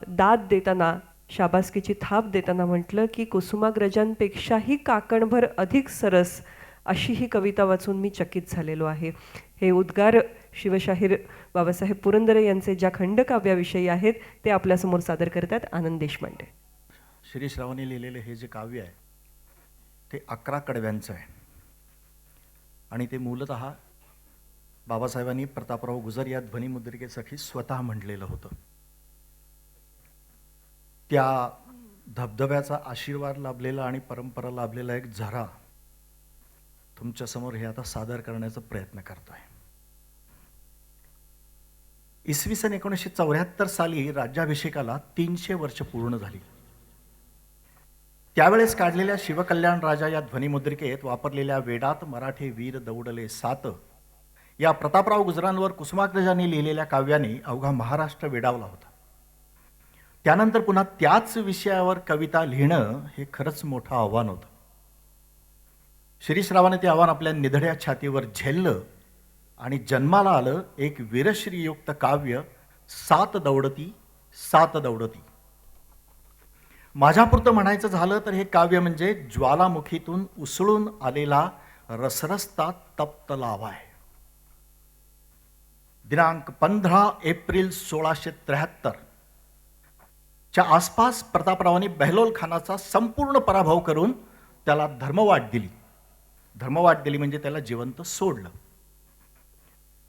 दाद देताना, शाबासकीची थाप देताना म्हटलं की कुसुमाग्रजांपेक्षाही काकणभर अधिक सरस अशी ही कविता वाचून मी चकित झालेलो आहे. हे उद्गार शिवशाहीर बाबासाहेब पुरंदरे यांचे ज्या खंडकाव्याविषयी आहेत ते आपल्यासमोर सादर करतात आनंद देशपांडे. शिरीष रावांनी लिहिलेले हे जे काव्य आहे ते 11 कडव्यांचं आहे. आणि ते मूलतः बाबासाहेबांनी प्रतापराव गुजर या ध्वनिमुद्रिकेसाठी स्वतः म्हटलेलं होतं. त्या धबधब्याचा आशीर्वाद लाभलेला आणि परंपरा लाभलेला एक झरा तुमच्यासमोर हे आता सादर करण्याचा प्रयत्न करतोय. इसवी सन 1974 साली राज्याभिषेकाला 300 वर्ष पूर्ण झाली. त्यावेळेस काढलेल्या शिवकल्याण राजा या ध्वनिमुद्रिकेत वापरलेल्या वेडात मराठे वीर दौडले सात या प्रतापराव गुजरांवर कुसुमाग्रजांनी लिहिलेल्या काव्याने अवघा महाराष्ट्र वेडावला होता. त्यानंतर पुन्हा त्याच विषयावर कविता लिहिणं हे खरंच मोठं आव्हान होतं. शिरीषरावाने ते आव्हान आपल्या निधड्या छातीवर झेललं आणि जन्माला आलं एक वीरश्रीयुक्त काव्य, सात दौडती सात दौडती. माझ्यापुरतं म्हणायचं झालं तर हे काव्य म्हणजे ज्वालामुखीतून उसळून आलेला रसरस्ता तप्त लावा आहे. दिनांक 15 एप्रिल 1673 च्या आसपास प्रतापरावांनी बहलोल खानाचा संपूर्ण पराभव करून त्याला धर्मवाट दिली. धर्मवाट दिली म्हणजे त्याला जिवंत सोडलं.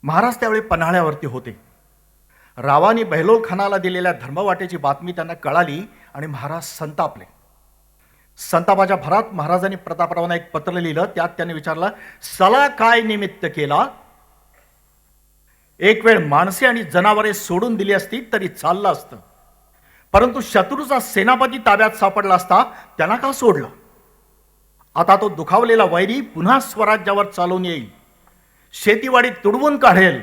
महाराज त्यावेळी पन्हाळ्यावरती होते. रावांनी बहलोल खानाला दिलेल्या धर्मवाटेची बातमी त्यांना कळाली आणि महाराज संतापले. संतापाच्या भरात महाराजांनी प्रतापरावांना एक पत्र लिहिलं. त्यात त्यांनी विचारलं, सला काय निमित्त केला? एक वेळ माणसे आणि जनावरे सोडून दिली असती तरी चाललं असतं, परंतु शत्रूचा सेनापती ताब्यात सापडला असता त्यांना का सोडलं? आता तो दुखावलेला वैरी पुन्हा स्वराज्यावर चालून येईल, शेतीवाडी तुडवून काढेल,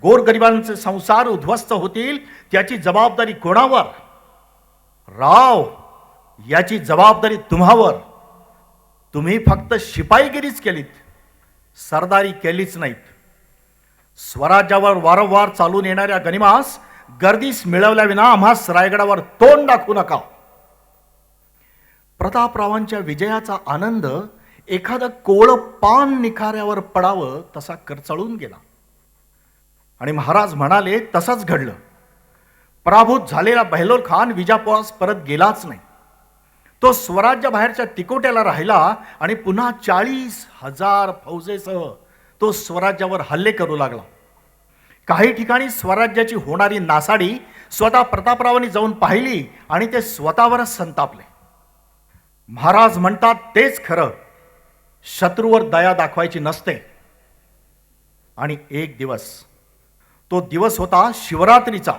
गोरगरिबांचे संसार उद्ध्वस्त होतील. त्याची जबाबदारी कोणावर? राव, याची जबाबदारी तुम्हावर. तुम्ही फक्त शिपाईगिरीच केलीत, सरदारी केलीच नाहीत. स्वराज्यावर वारंवार चालून येणाऱ्या गनिमास गर्दीस मिळवल्याविना आम्हास रायगडावर तोंड दाखवू नका. प्रतापरावांच्या विजयाचा आनंद एखादं कोवळं पान निखाऱ्यावर पडावं तसा करचळून गेला. आणि महाराज म्हणाले तसंच घडलं. पराभूत झालेला बहलोल खान विजापुरास परत गेलाच नाही. तो स्वराज्याबाहेरच्या तिकोट्याला राहिला आणि पुन्हा 40,000 फौजेसह तो स्वराज्यावर हल्ले करू लागला. काही ठिकाणी स्वराज्याची होणारी नासाडी स्वतः प्रतापरावांनी जाऊन पाहिली आणि ते स्वतःवरच संतापले. महाराज म्हणतात तेच खरं, शत्रूवर दया दाखवायची नसते. आणि एक दिवस, तो दिवस होता शिवरात्रीचा.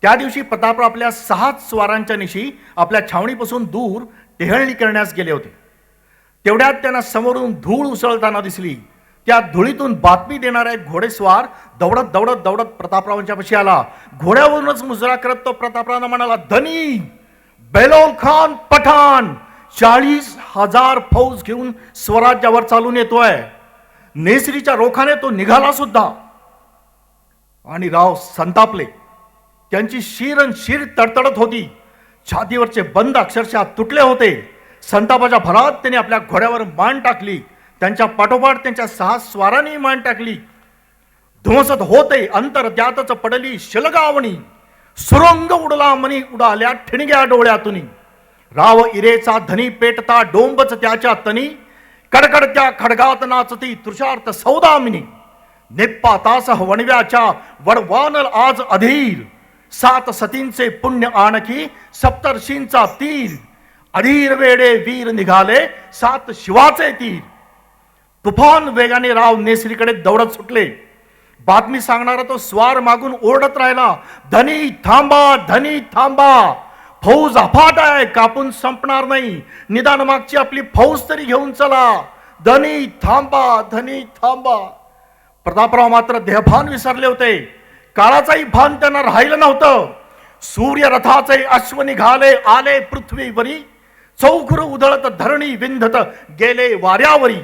त्या दिवशी प्रतापराव आपल्या 6 स्वारांच्या निशी आपल्या छावणीपासून दूर टेहळणी करण्यास गेले होते. तेवढ्यात त्यांना समोरून धूळ उसळताना दिसली. त्या धुळीतून बातमी देणारा एक घोडेस्वार दौडत दौडत दौडत प्रतापरावांच्या पाशी आला. घोड्यावरूनच मुजरा करत तो प्रतापरावांना म्हणाला, धनी बहलोल खान पठाण 40,000 फौज घेऊन स्वराज्यावर चालून येतोय. नेसरीच्या रोखाने तो निघाला सुद्धा. आणि राव संतापले. त्यांची शिर तडतडत होती. छातीवरचे बंद अक्षरशः तुटले होते. संतापाच्या भरात त्यांनी आपल्या घोड्यावर मान टाकली. त्यांच्या पाठोपाठ त्यांच्या 6 स्वारांनी मान टाकली. धुमसत होते अंतर त्यातच पडली शिलगावणी. सुरंग उडला मनी उडाल्या ठिणग्या डोळ्यातुनी. राव इरेचा धनी पेटता डोंबच त्याच्या तनी. कडकडत्या खडगात नाचती तृषार्थ सौदामिनी. निप्पा तास वणव्याच्या वडवानल आज अधीर. 7 सतींचे पुण्य आणखी सप्तर्षींचा तीर. अधीर वेडे वीर निघाले 7 शिवाचे तीर. तुफान वेगाने राव नेसरीकडे दौडत सुटले. बातमी सांगणारा तो स्वार मागून ओरडत राहिला, धनी थांबा, धनी थांबा, फौज अफाट आहे, कापून संपणार नाही. निदान मागची आपली फौज तरी घेऊन चला. धनी थांबा, धनी थांबा. प्रतापराव मात्र देहभान विसरले होते. काळाचाही भान त्यांना राहिलं नव्हतं. सूर्य रथाचे अश्व निघाले आले पृथ्वीवरी. चौखुर उधळत धरणी विंधत गेले वाऱ्यावरी.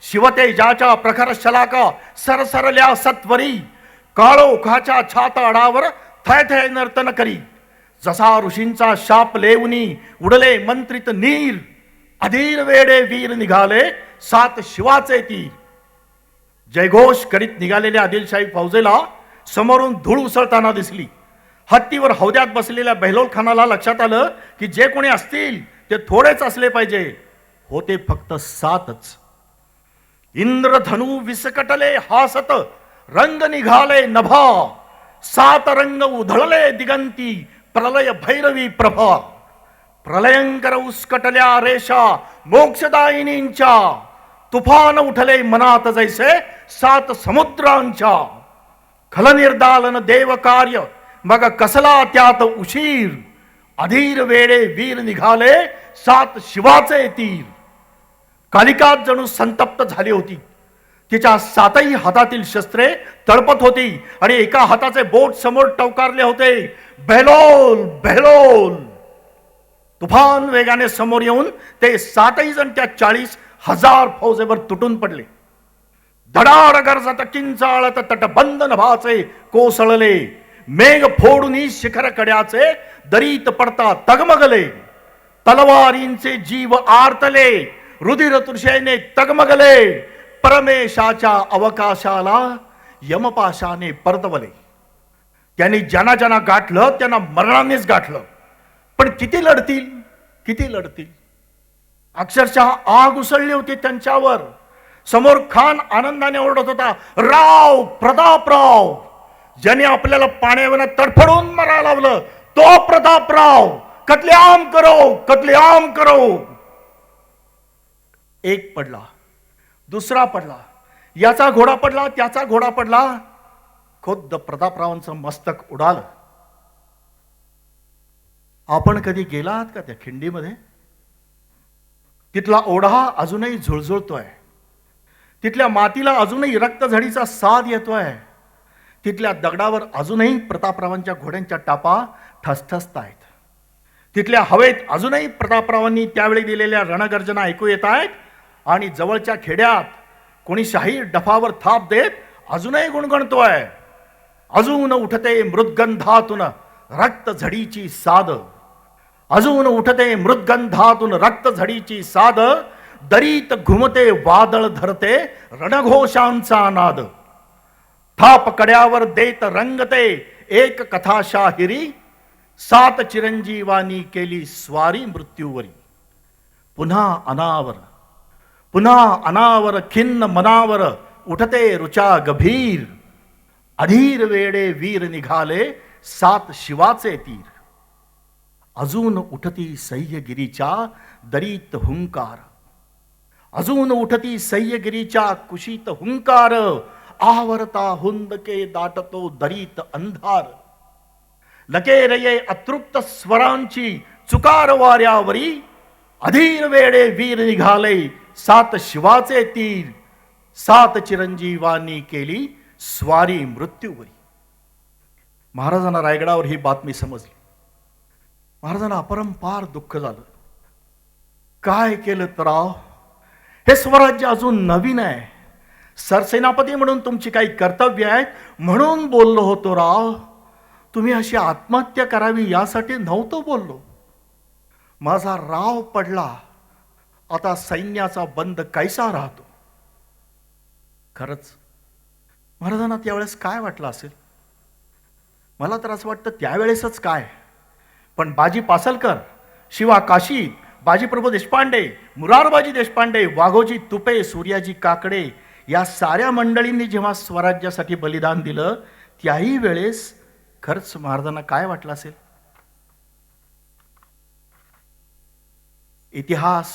शिवतेजाच्या प्रखर शलाका सरसरल्या सत्वरी. काळोखाच्या छाताडावर थय थय नर्तन करी. जसा ऋषींचा शाप लेवनी उडले मंत्रित नीर. अधीर वेडे वीर निघाले 7 शिवाचे तीर. जयघोष करीत निघालेल्या आदिलशाही फौजेला समोरून धूळ उसळताना दिसली. हत्तीवर हौद्यात बसलेल्या बहलोल खानाला लक्षात आलं की जे कोणी असतील ते थोडेच असले पाहिजे. होते फक्त 7च. इंद्रधनु विसकटले हासत रंग निघाले नभा. 7 रंग उधळले दिगंती प्रलय भैरवी प्रभा. प्रलयंकर उसकटल्या रेषा मोक्षदायिनींच्या. तुफान उठले मनात जैसे 7 समुद्रांच्या. खलनिर्दालन देव कार्य मग कसला त्यात उशीर. अधीर वेडे वीर निघाले 7 शिवाचे तीर. कालिका जणू संतप्त झाली होती. तिच्या 7ही हातातील शस्त्रे तळपत होती आणि एका हाताचे बोट समोर टवकारले होते. बहलोल, बहलोल. तुफान वेगाने समोर येऊन ते 7ही जण त्या 40,000 फौजेवर तुटून पडले. धडाड गरजत किंचाळत तटबंध नभाचे कोसळले. मेघ फोडून शिखर कड्याचे दरीत पडता तगमगले. तलवारींचे जीव आर्तले. रुधिर तृषेने तगमगले. परमेशाच्या अवकाशाला यमपाशाने परतवले. त्यांनी ज्यांना ज्यांना गाठलं त्यांना मरणानेच गाठलं. पण किती लढतील, किती लढतील. अक्षरशः आग उसळली होती त्यांच्यावर. समोर खान आनंदाने ओरडत होता, राव प्रतापराव. ज्याने आपल्याला पाण्यावर तडफडून मारायला लावलं तो प्रतापराव. कत्लेआम करो, कत्लेआम करो. एक पडला, दुसरा पडला, याचा घोडा पडला, त्याचा घोडा पडला. खुद्द प्रतापरावांचं मस्तक उडालं. आपण कधी गेलात का त्या खिंडीमध्ये? तिथला ओढा अजूनही झुळझुळतोय. तिथल्या मातीला अजूनही रक्तझडीचा साद येतोय. तिथल्या दगडावर अजूनही प्रतापरावांच्या घोड्यांच्या टापा ठसठसतायत. तिथल्या हवेत अजूनही प्रतापरावांनी त्यावेळी दिलेल्या रणगर्जना ऐकू येत आहेत. आणि जवळच्या खेड्यात कोणी शाही डफावर थाप देत अजूनही गुणगणतोय. अजून उठते मृदगंधातून रक्त झडीची साद. अजून उठते मृदगंधातून रक्त झडीची साद. दरीत घुमते वादळ धरते रणघोषांचा नाद. थाप कड्यावर देत रंगते एक कथा शाहिरी. 7 चिरंजीवानी केली स्वारी मृत्यूवरी. पुन्हा अनावर खिन्न मनावर उठते रुचा गभीर. अधीर वेडे वीर निघाले 7 शिवाचे तीर. अजून उठती सह्यगिरीच्या दरीत हुंकार. अजून उठती सह्यगिरीच्या कुशीत हुंकार. आवरता हुंदके दाटतो दरीत अंधार. लकेर ये अतृप्त स्वरांची चुकार वाऱ्यावरी. अधीर वेडे वीर निघाले 7 शिवाचे तीर. 7 चिरंजीवांनी केली स्वारी मृत्यूवरी. महाराजांना रायगडावर ही बातमी समजली. महाराजांना अपरंपार दुःख झालं. काय केलं तर राव, हे स्वराज्य अजून नवीन आहे. सरसेनापती म्हणून तुमची काही कर्तव्य आहेत म्हणून बोललो होतो राव. तुम्ही अशी आत्महत्या करावी यासाठी नव्हतो बोललो. माझा राव पडला, आता सैन्याचा बंद कैसा राहतो. खरंच महाराजांना त्यावेळेस काय वाटलं असेल. मला तर असं वाटतं त्यावेळेसच काय, पण बाजी पासलकर, शिवा काशीद, बाजीप्रभू देशपांडे, मुरारबाजी देशपांडे, वाघोजी तुपे, सूर्याजी काकडे या साऱ्या मंडळींनी जेव्हा स्वराज्यासाठी बलिदान दिलं त्याही वेळेस खरंच महाराजांना काय वाटलं असेल. इतिहास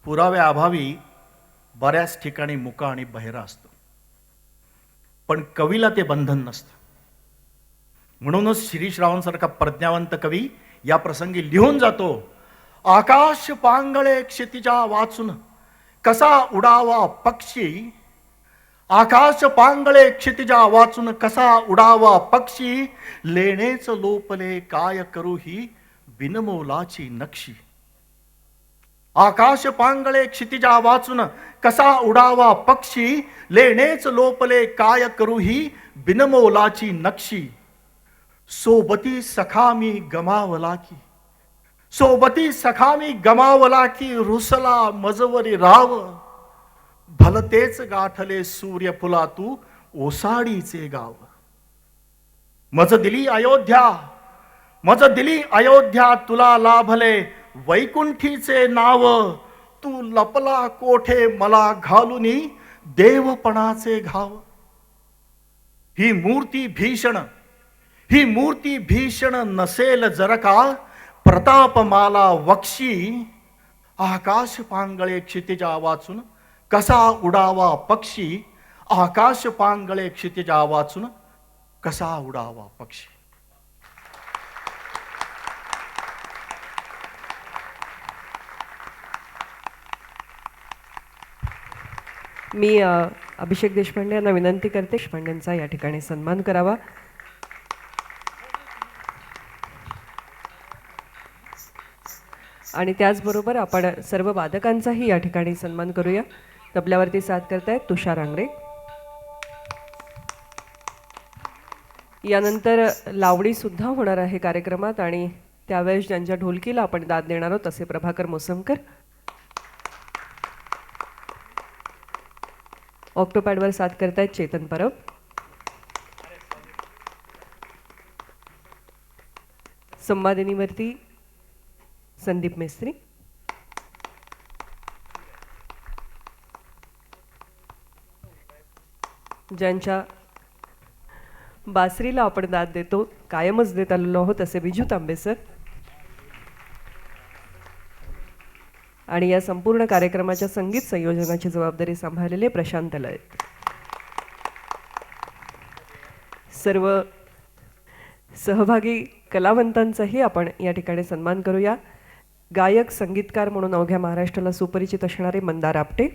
पुराव्याअभावी बऱ्याच ठिकाणी मुका आणि बहिरा असतो, पण कवीला ते बंधन नसतं. म्हणूनच शिरीषरावांसारखा प्रज्ञावंत कवी या प्रसंगी लिहून जातो, आकाश पांगळे क्षितिजा वाचून कसा उडावा पक्षी. आकाश पांगळे क्षितिजा वाचून कसा उडावा पक्षी. लेणेच लोपले काय करू ही बिनमोलाची नक्षी. आकाश पांगळे क्षितिजा वाचून कसा उडावा पक्षी. लेणेच लोपले काय करू ही बिनमोलाची नक्षी. सोबती सखा मी गमावला की, सोबती सखा मी गमावला की. रुसला मजवरी राव, भलतेच गाठले सूर्यफुला तू ओसाडीचे गाव. मज दिली अयोध्या, मज दिली अयोध्या तुला लाभले वैकुंठीचे नाव. तू लपला कोठे मला घालुनी देवपणाचे घाव. ही मूर्ती भीषण, ही मूर्ती भीषण नसेल जर का प्रतापमाला वक्षी. आकाश पांगळे क्षितिजा वाचून कसा उडावा पक्षी. आकाश पांगळे क्षितिजा वाचून कसा उडावा पक्षी. मी अभिषेक देशपांडे यांना विनंती करते देशपांडेंचा या ठिकाणी सन्मान करावा. आणि त्याचबरोबर आपण सर्व वादकांचाही या ठिकाणी सन्मान करूया. तबल्यावरती साथ करतायत तुषार आंगडे. यानंतर लावणी सुद्धा होणार आहे कार्यक्रमात आणि त्यावेळेस ज्यांच्या ढोलकीला आपण दाद देणार आहोत तसे प्रभाकर मोसमकर. ऑक्टोपॅडवर साथ करतायत चेतन परब. संवादिनीवरती संदीप मेस्त्री. ज्यांच्या बासरीला आपण दाद देतो, कायमच देत आलेलो आहोत, असे बिजू तांबे सर. आणि या संपूर्ण कार्यक्रमाच्या संगीत संयोजनाची जबाबदारी सांभाळलेले प्रशांत लय. सर्व सहभागी कलावंतांचाही आपण या ठिकाणी सन्मान करूया. गायक संगीतकार म्हणून अवघ्या महाराष्ट्राला सुपरिचित असणारे मंदार आपटे.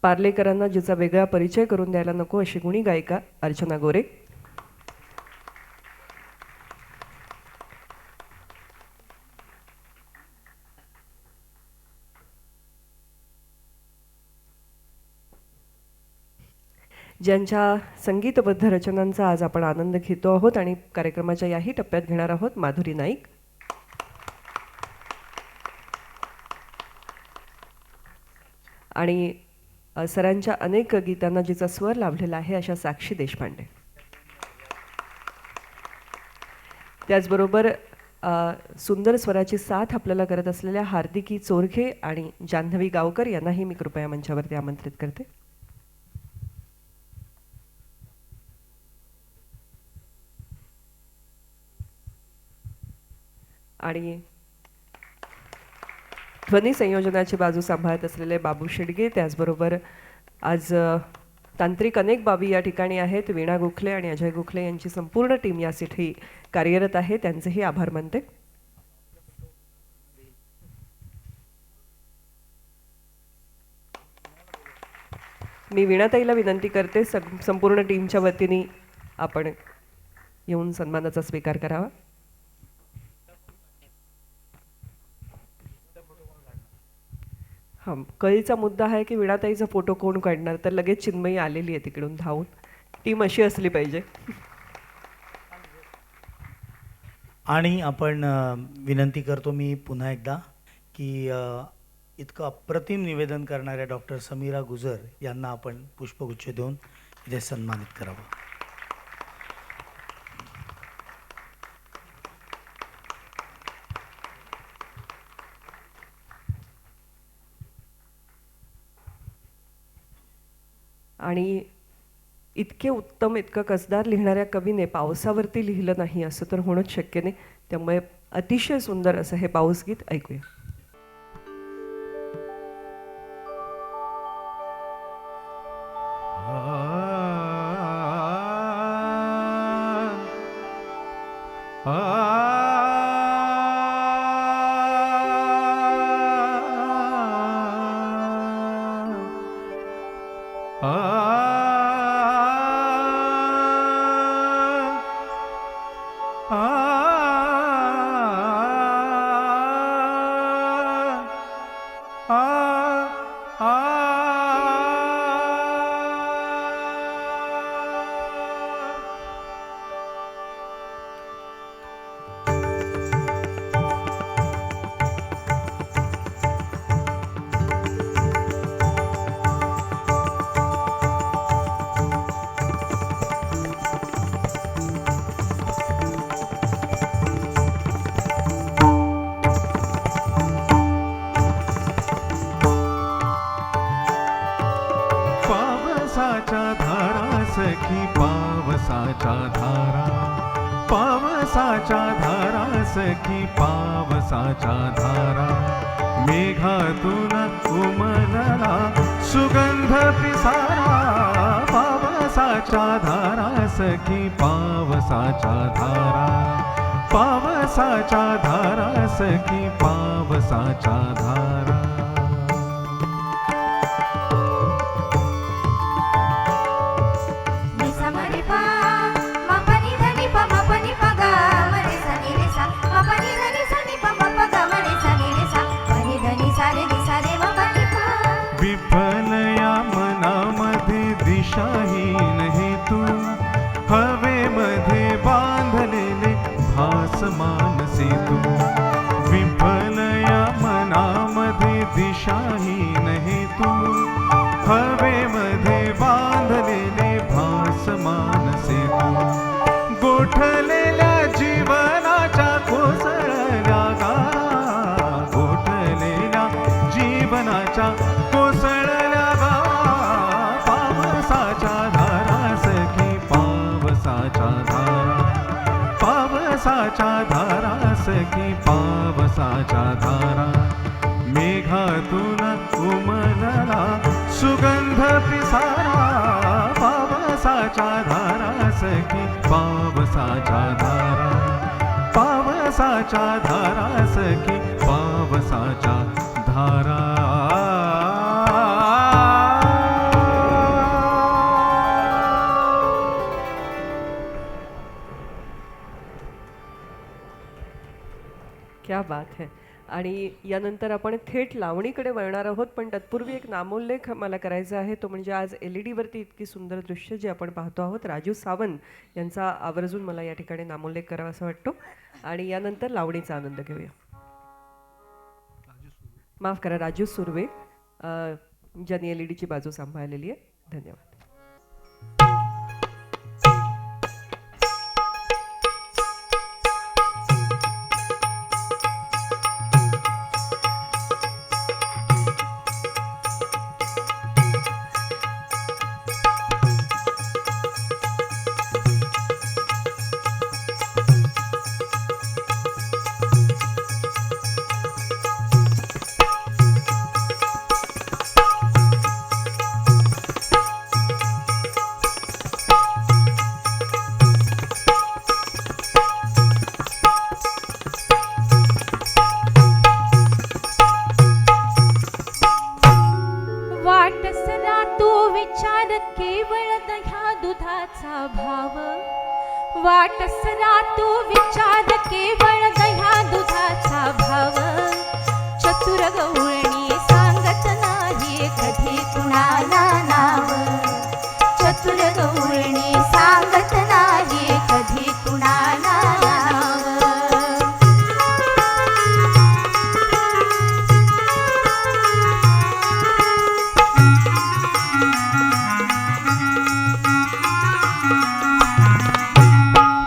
पार्लेकरांना जिचा वेगळा परिचय करून द्यायला नको अशी गुणी गायिका अर्चना गोरे. ज्यांच्या संगीतबद्ध रचनांचा आज आपण आनंद घेतो आहोत आणि कार्यक्रमाच्या याही टप्प्यात घेणार आहोत माधुरी नाईक. आणि सरांच्या अनेक गीतांना जिचा स्वर लाभलेला आहे अशा साक्षी देशपांडे. त्याचबरोबर सुंदर स्वराची साथ आपल्याला करत असलेल्या हार्दिकी चोरघे आणि जान्हवी गावकर यांनाही मी कृपया मंचावरती आमंत्रित करते. आणि ध्वनी संयोजनाची बाजू सांभाळत असलेले बाबू शेडगे, त्याचबरोबर आज तांत्रिक अनेक बाबी या ठिकाणी आहेत. वीणा गोखले आणि अजय गोखले यांची संपूर्ण टीम यासाठी कार्यरत आहे, त्यांचेही आभार मानते. मी वीणाताईला विनंती करते संपूर्ण टीमच्या वतीने आपण येऊन सन्मानाचा स्वीकार करावा. हां, कळीचा मुद्दा आहे की वीणाताईचा फोटो कोण काढणार, तर लगेच चिन्मयी आलेली आहे तिकडून धावून. टीम अशी असली पाहिजे. आणि आपण विनंती करतो मी पुन्हा एकदा की इतकं अप्रतिम निवेदन करणाऱ्या डॉक्टर समीरा गुजर यांना आपण पुष्पगुच्छ देऊन इथे सन्मानित करावं. आणि इतके उत्तम, इतकं कसदार लिहिणाऱ्या कवीने पावसावरती लिहिलं नाही असं तर होणंच शक्य नाही. त्यामुळे अतिशय सुंदर असं हे पाऊस गीत ऐकूया. पावसाच्या धारा सखी पावसाच्या धारा, पावसाच्या धारा सखी पावसाच्या धारा, मेघातून उमलला सुगंध पिसारा. पावसाच्या धारा सखी पावसाच्या धारा, पावसाच्या धारा सखी पावसाच्या धारा. विफल या मनामध्ये दिशाहीन हे तू, हवेमध्ये बांधलेले भासमान से तू. विफल या मनामध्ये दिशाहीन हे तू, हवेमध्ये बांधलेले भासमान से तू. गोठलेल्या जीवनाच्या कोसळल्या गारा, गोठलेल्या जीवनाच्या कोसळल्या गारा. पावसाच्या धारा सखी पावसाच्या धारा, पावसाच्या धारा सखी पावसाच्या धारा, मेघातून उमलला सुगंध पिसारा. पावसाच्या धारा सखी पावसाच्या धारा, पावसाच्या धारा सखी पावसाच्या धारा. क्या बात है. आणि यानंतर आपण थेट लावणीकडे वळणार आहोत, पण तत्पूर्वी एक नामोल्लेख मला करायचा आहे. तो म्हणजे आज LED वरती इतकी सुंदर दृश्य जे आपण पाहतो आहोत, राजू सावंत यांचा आवर्जून मला या ठिकाणी नामोल्लेख करावा असं वाटतो. आणि यानंतर लावणीचा आनंद घेऊया. माफ करा, राजू सुर्वे ज्यांनी LED ची बाजू सांभाळलेली आहे. धन्यवाद. वाटसरा तू विचार केवळ दह्या दुधाचा भाव. वाटसरा तू विचार केवळ दह्या दुधाचा भाव. चतुर गवळणी सांगत नाही कधी कुणाला नाव. चतुर गवळणी सांगत नाही कधी कुणाला नाव.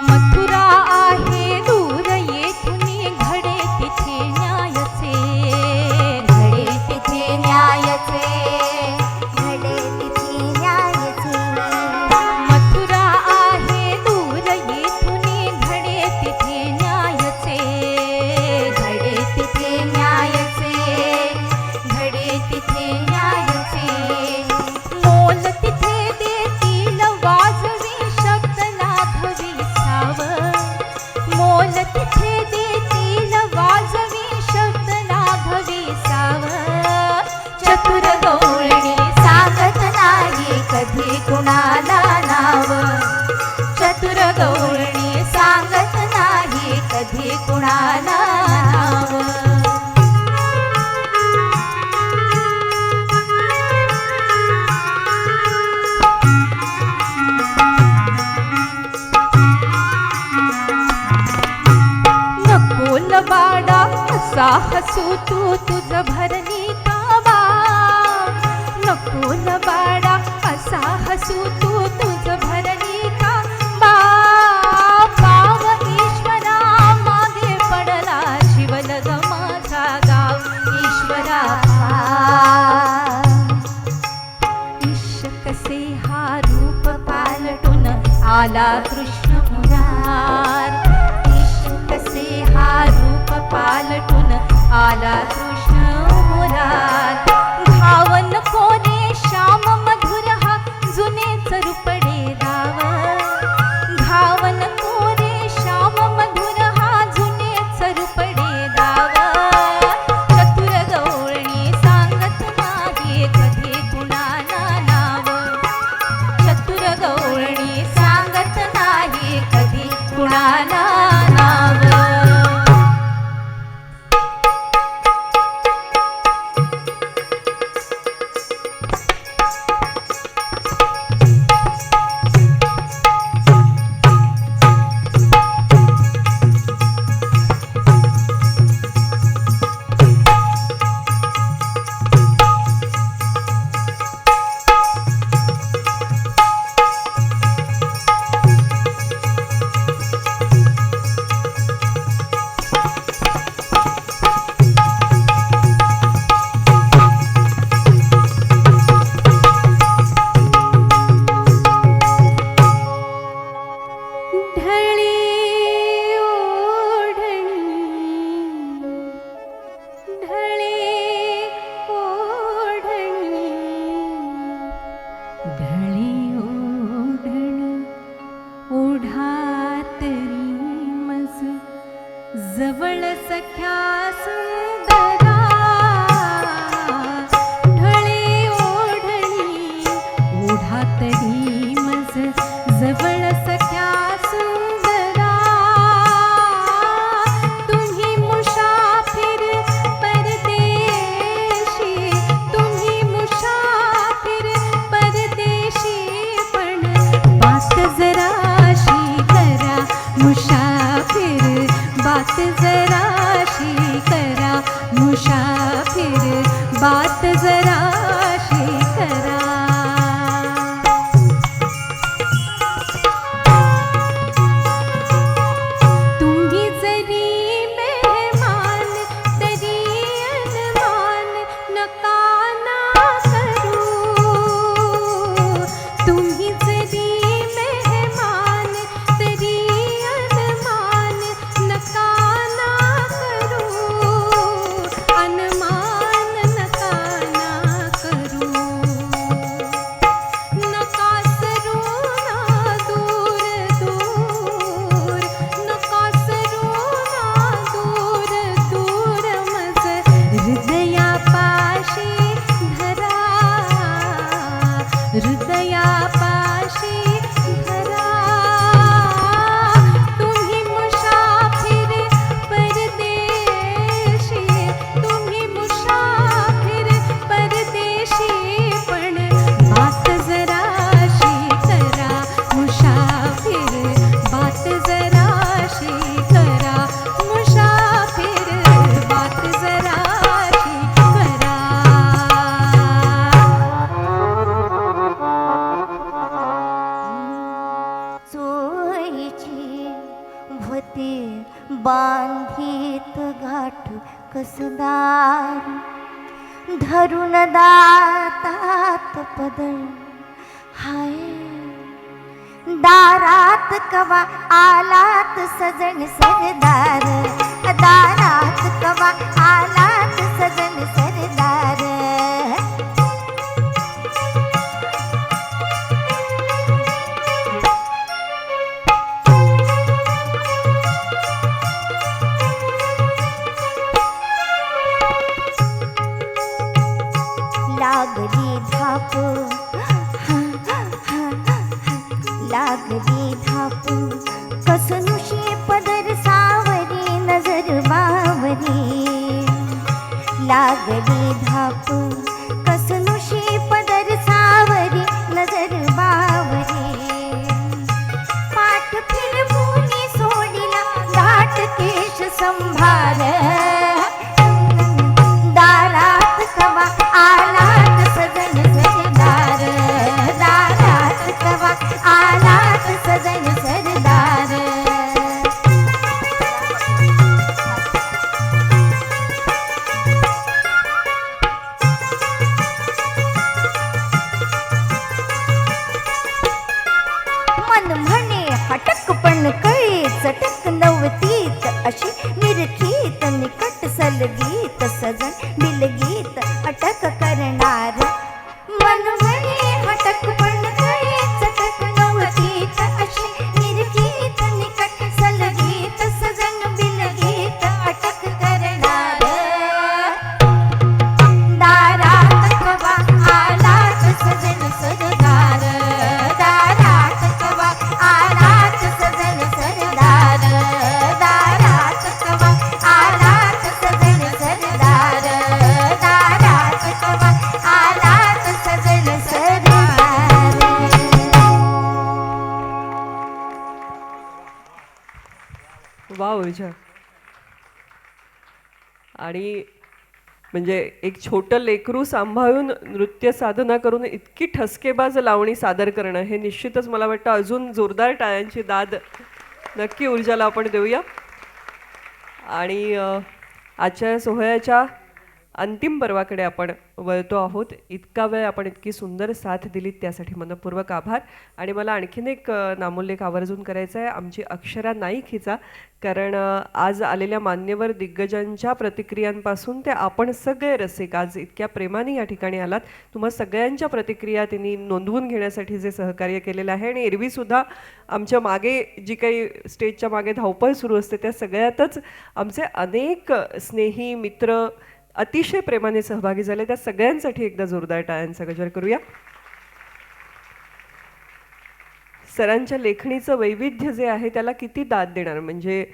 मथुरा आहे दूर येथून घडे तिथे न्यायचे. घडे तिथे न्यायचे. घडे तिथे न्यायचे. मथुरा आहे दूर येथून घडे तिथे न्यायचे. घडे तिथे न्यायचे. घडे तिथे न्यायचे. मोल तिथे देतील वाजवी शब्द लाघवी साव. मोल तिथे देतील वाजवी शब्द लाघवी साव. चतुर गवळणी सांगत नाही कधी कुणाला नाव. चतुर गवळणी सांगत नाही कधी कुणाला नाव. नकोल बाडा असा हसू तू तुझ भरली कावा. नकोल बाडा असा हसू तू तुझ भरली का बाव. ईश्वरा मागे पडला शिवलग माझा गाव. ईश्वरा ईश कसे हा रूप पालटून आला कृष्ण मुरार. कसे हा रूप पालटून आला कृष्ण मुरार. घावन कोरे श्याम मधुर हा जुनेच रूपडे दाव. घावन कोरे श्याम मधुर हा जुनेच रूपडे दाव. चतुर गवळणी सांगत नाही कधी कुणाला नाव. चतुर गवळणी सांगत नाही कधी कुणाला नाव. कसदार धरून दातात पदर हाय दारात कवा आलात सजन सरदार दारात कवा आलात सजन सरदार लागली धाप लागली धाप कसनुशी पदर सावरी नजर बावरी लागली धाप कसनुशी पदर सावरी नजर बावरी पाठ फिरवूनी सोडिला दाट केश संभार दारात कवा आलात सजन सरदार दारात कवा आलात सजन सरदार मन म्हणे हटक पण कळे चटक नवतीत अशी निरखीत निकट सलगीत सजन बिलगीत अटक करणार मन म्हणे हटक पण कळे चटक नवतीत अशी निरखीत निकट सलगीत सजन बिलगीत अटक करणार दारात कवा आलात सजन सरदार दारात कवा आलात सजन सरदार दारात कवा आलात सजन सरदार दारात कवा आलात सजन सरदार वा ऊर्जा. आणि म्हणजे एक छोटं लेकरू सांभाळून नृत्य साधना करून इतकी ठसकेबाज लावणी सादर करणं हे निश्चितच मला वाटतं अजून जोरदार टाळ्यांची दाद नक्की ऊर्जाला आपण देऊया. आणि आजच्या सोहळ्याच्या अंतिम पर्वाकडे आपण वळतो आहोत. इतका वेळ आपण इतकी सुंदर साथ दिलीत त्यासाठी मनपूर्वक आभार. आणि मला आणखीन एक नामोल्लेख आवर्जून करायचा आहे आमची अक्षरा नाईक हिचा, कारण आज आलेल्या मान्यवर दिग्गजांच्या प्रतिक्रियांपासून ते आपण सगळे रसिक आज इतक्या प्रेमाने या ठिकाणी आलात. तुम्हा सगळ्यांच्या प्रतिक्रिया त्यांनी नोंदवून घेण्यासाठी जे सहकार्य केलेलं आहे आणि एरवीसुद्धा आमच्या मागे जी काही स्टेजच्या मागे धावपळ सुरू असते त्या सगळ्यातच आमचे अनेक स्नेही मित्र अतिशय प्रेमाने सहभागी झाले. त्या सगळ्यांसाठी एकदा जोरदार टाळ्यांचा गजर करूया. सरांच्या लेखणीचं वैविध्य जे आहे त्याला किती दाद देणार, म्हणजे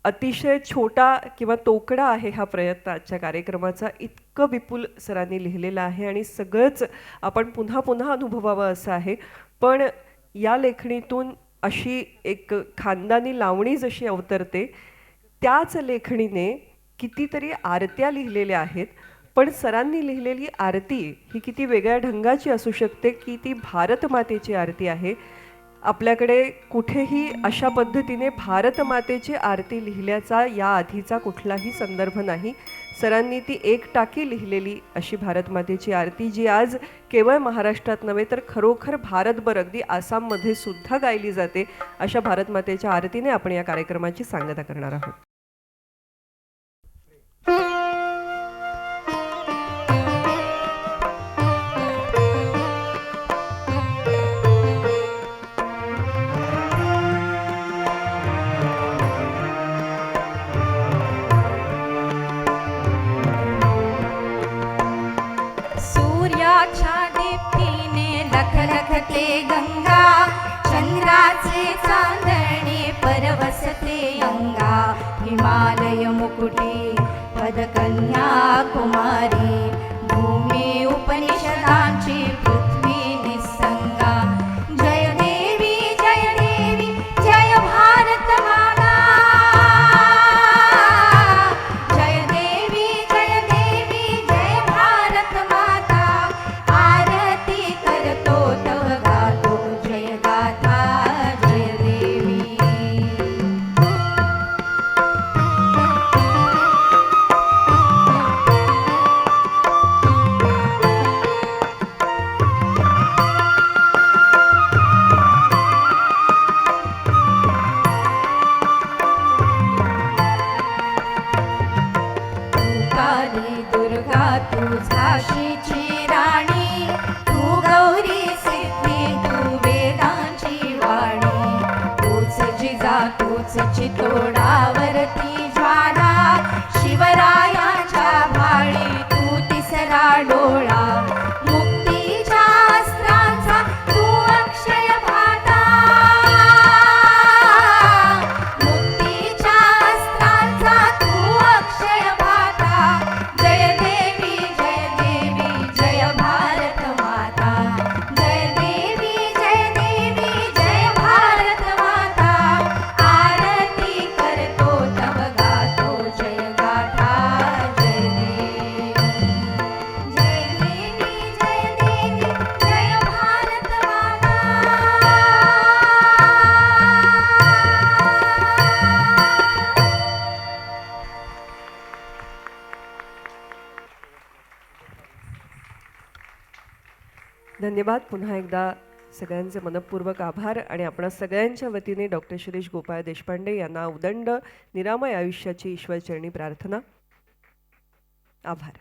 अतिशय छोटा किंवा तोकडा आहे हा प्रयत्न आजच्या कार्यक्रमाचा. इतकं विपुल सरांनी लिहिलेलं आहे आणि सगळंच आपण पुन्हा पुन्हा अनुभवावं असं आहे. पण या लेखणीतून अशी एक खानदानी लावणी जशी अवतरते त्याच लेखणीने कितीतरी आरत्या लिहिलेल्या आहेत. पण सरांनी लिहिलेली आरती ही किती वेगळ्या ढंगाची असू शकते की ती भारत मातेची आरती आहे. आपल्याकडे कुठेही अशा पद्धतीने भारत मातेची आरती लिहिल्याचा या आधीचा कुठलाही संदर्भ नाही. सरांनी ती एक टाकी लिहिलेली अशी भारत मातेची आरती जी आज केवळ महाराष्ट्रात नव्हे तर खरोखर भारतभर अगदी आसाममध्ये सुद्धा गायली जाते. अशा भारत मातेच्या आरतीने आपण या कार्यक्रमाची सांगता करणार आहोत. सूर्याच्या दीप्तीने लखलखते गंगा चंद्राचे चांदणे परवसते अंगा हिमालय मुकुटी पदकन्या कुमारी भूमी उपनिषदांची पृथ्वी निसंगा जय देवी जय भारत माता जय देवी जय भारत माता आरती करतो तव गातो जय गाथा जय देवी तुझी तोडावरती ज्वाला, शिवरायाच्या भाळी तू तिसरा डोळा, मुक्तीच्या अस्त्रांचा तू अक्षय भाता, मुक्तीच्या अस्त्रांचा तू अक्षय भाता. जय देवी जय भारत माता, जय देवी जय भारत माता. आरती करतो तव गातो जय गाथा, जय देवी जय भारत माता. धन्यवाद. पुन्हा एकदा सगळ्यांचे मनपूर्वक आभार आणि आपणा सगळ्यांच्या वतीने डॉक्टर शिरीष गोपाळ देशपांडे यांना उदंड निरामय आयुष्याची ईश्वरचरणी प्रार्थना. आभार.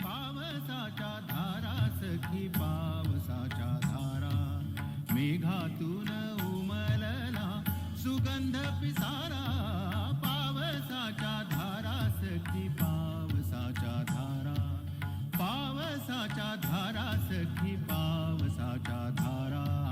पावसाच्या धारा सखी पावसाच्या धारा, मेघातून उमलला सुगंध पिसारा. पावसाच्या धारा सखी पावसाच्या धारा, पावसाच्या धारा सखी पावसाच्या धारा.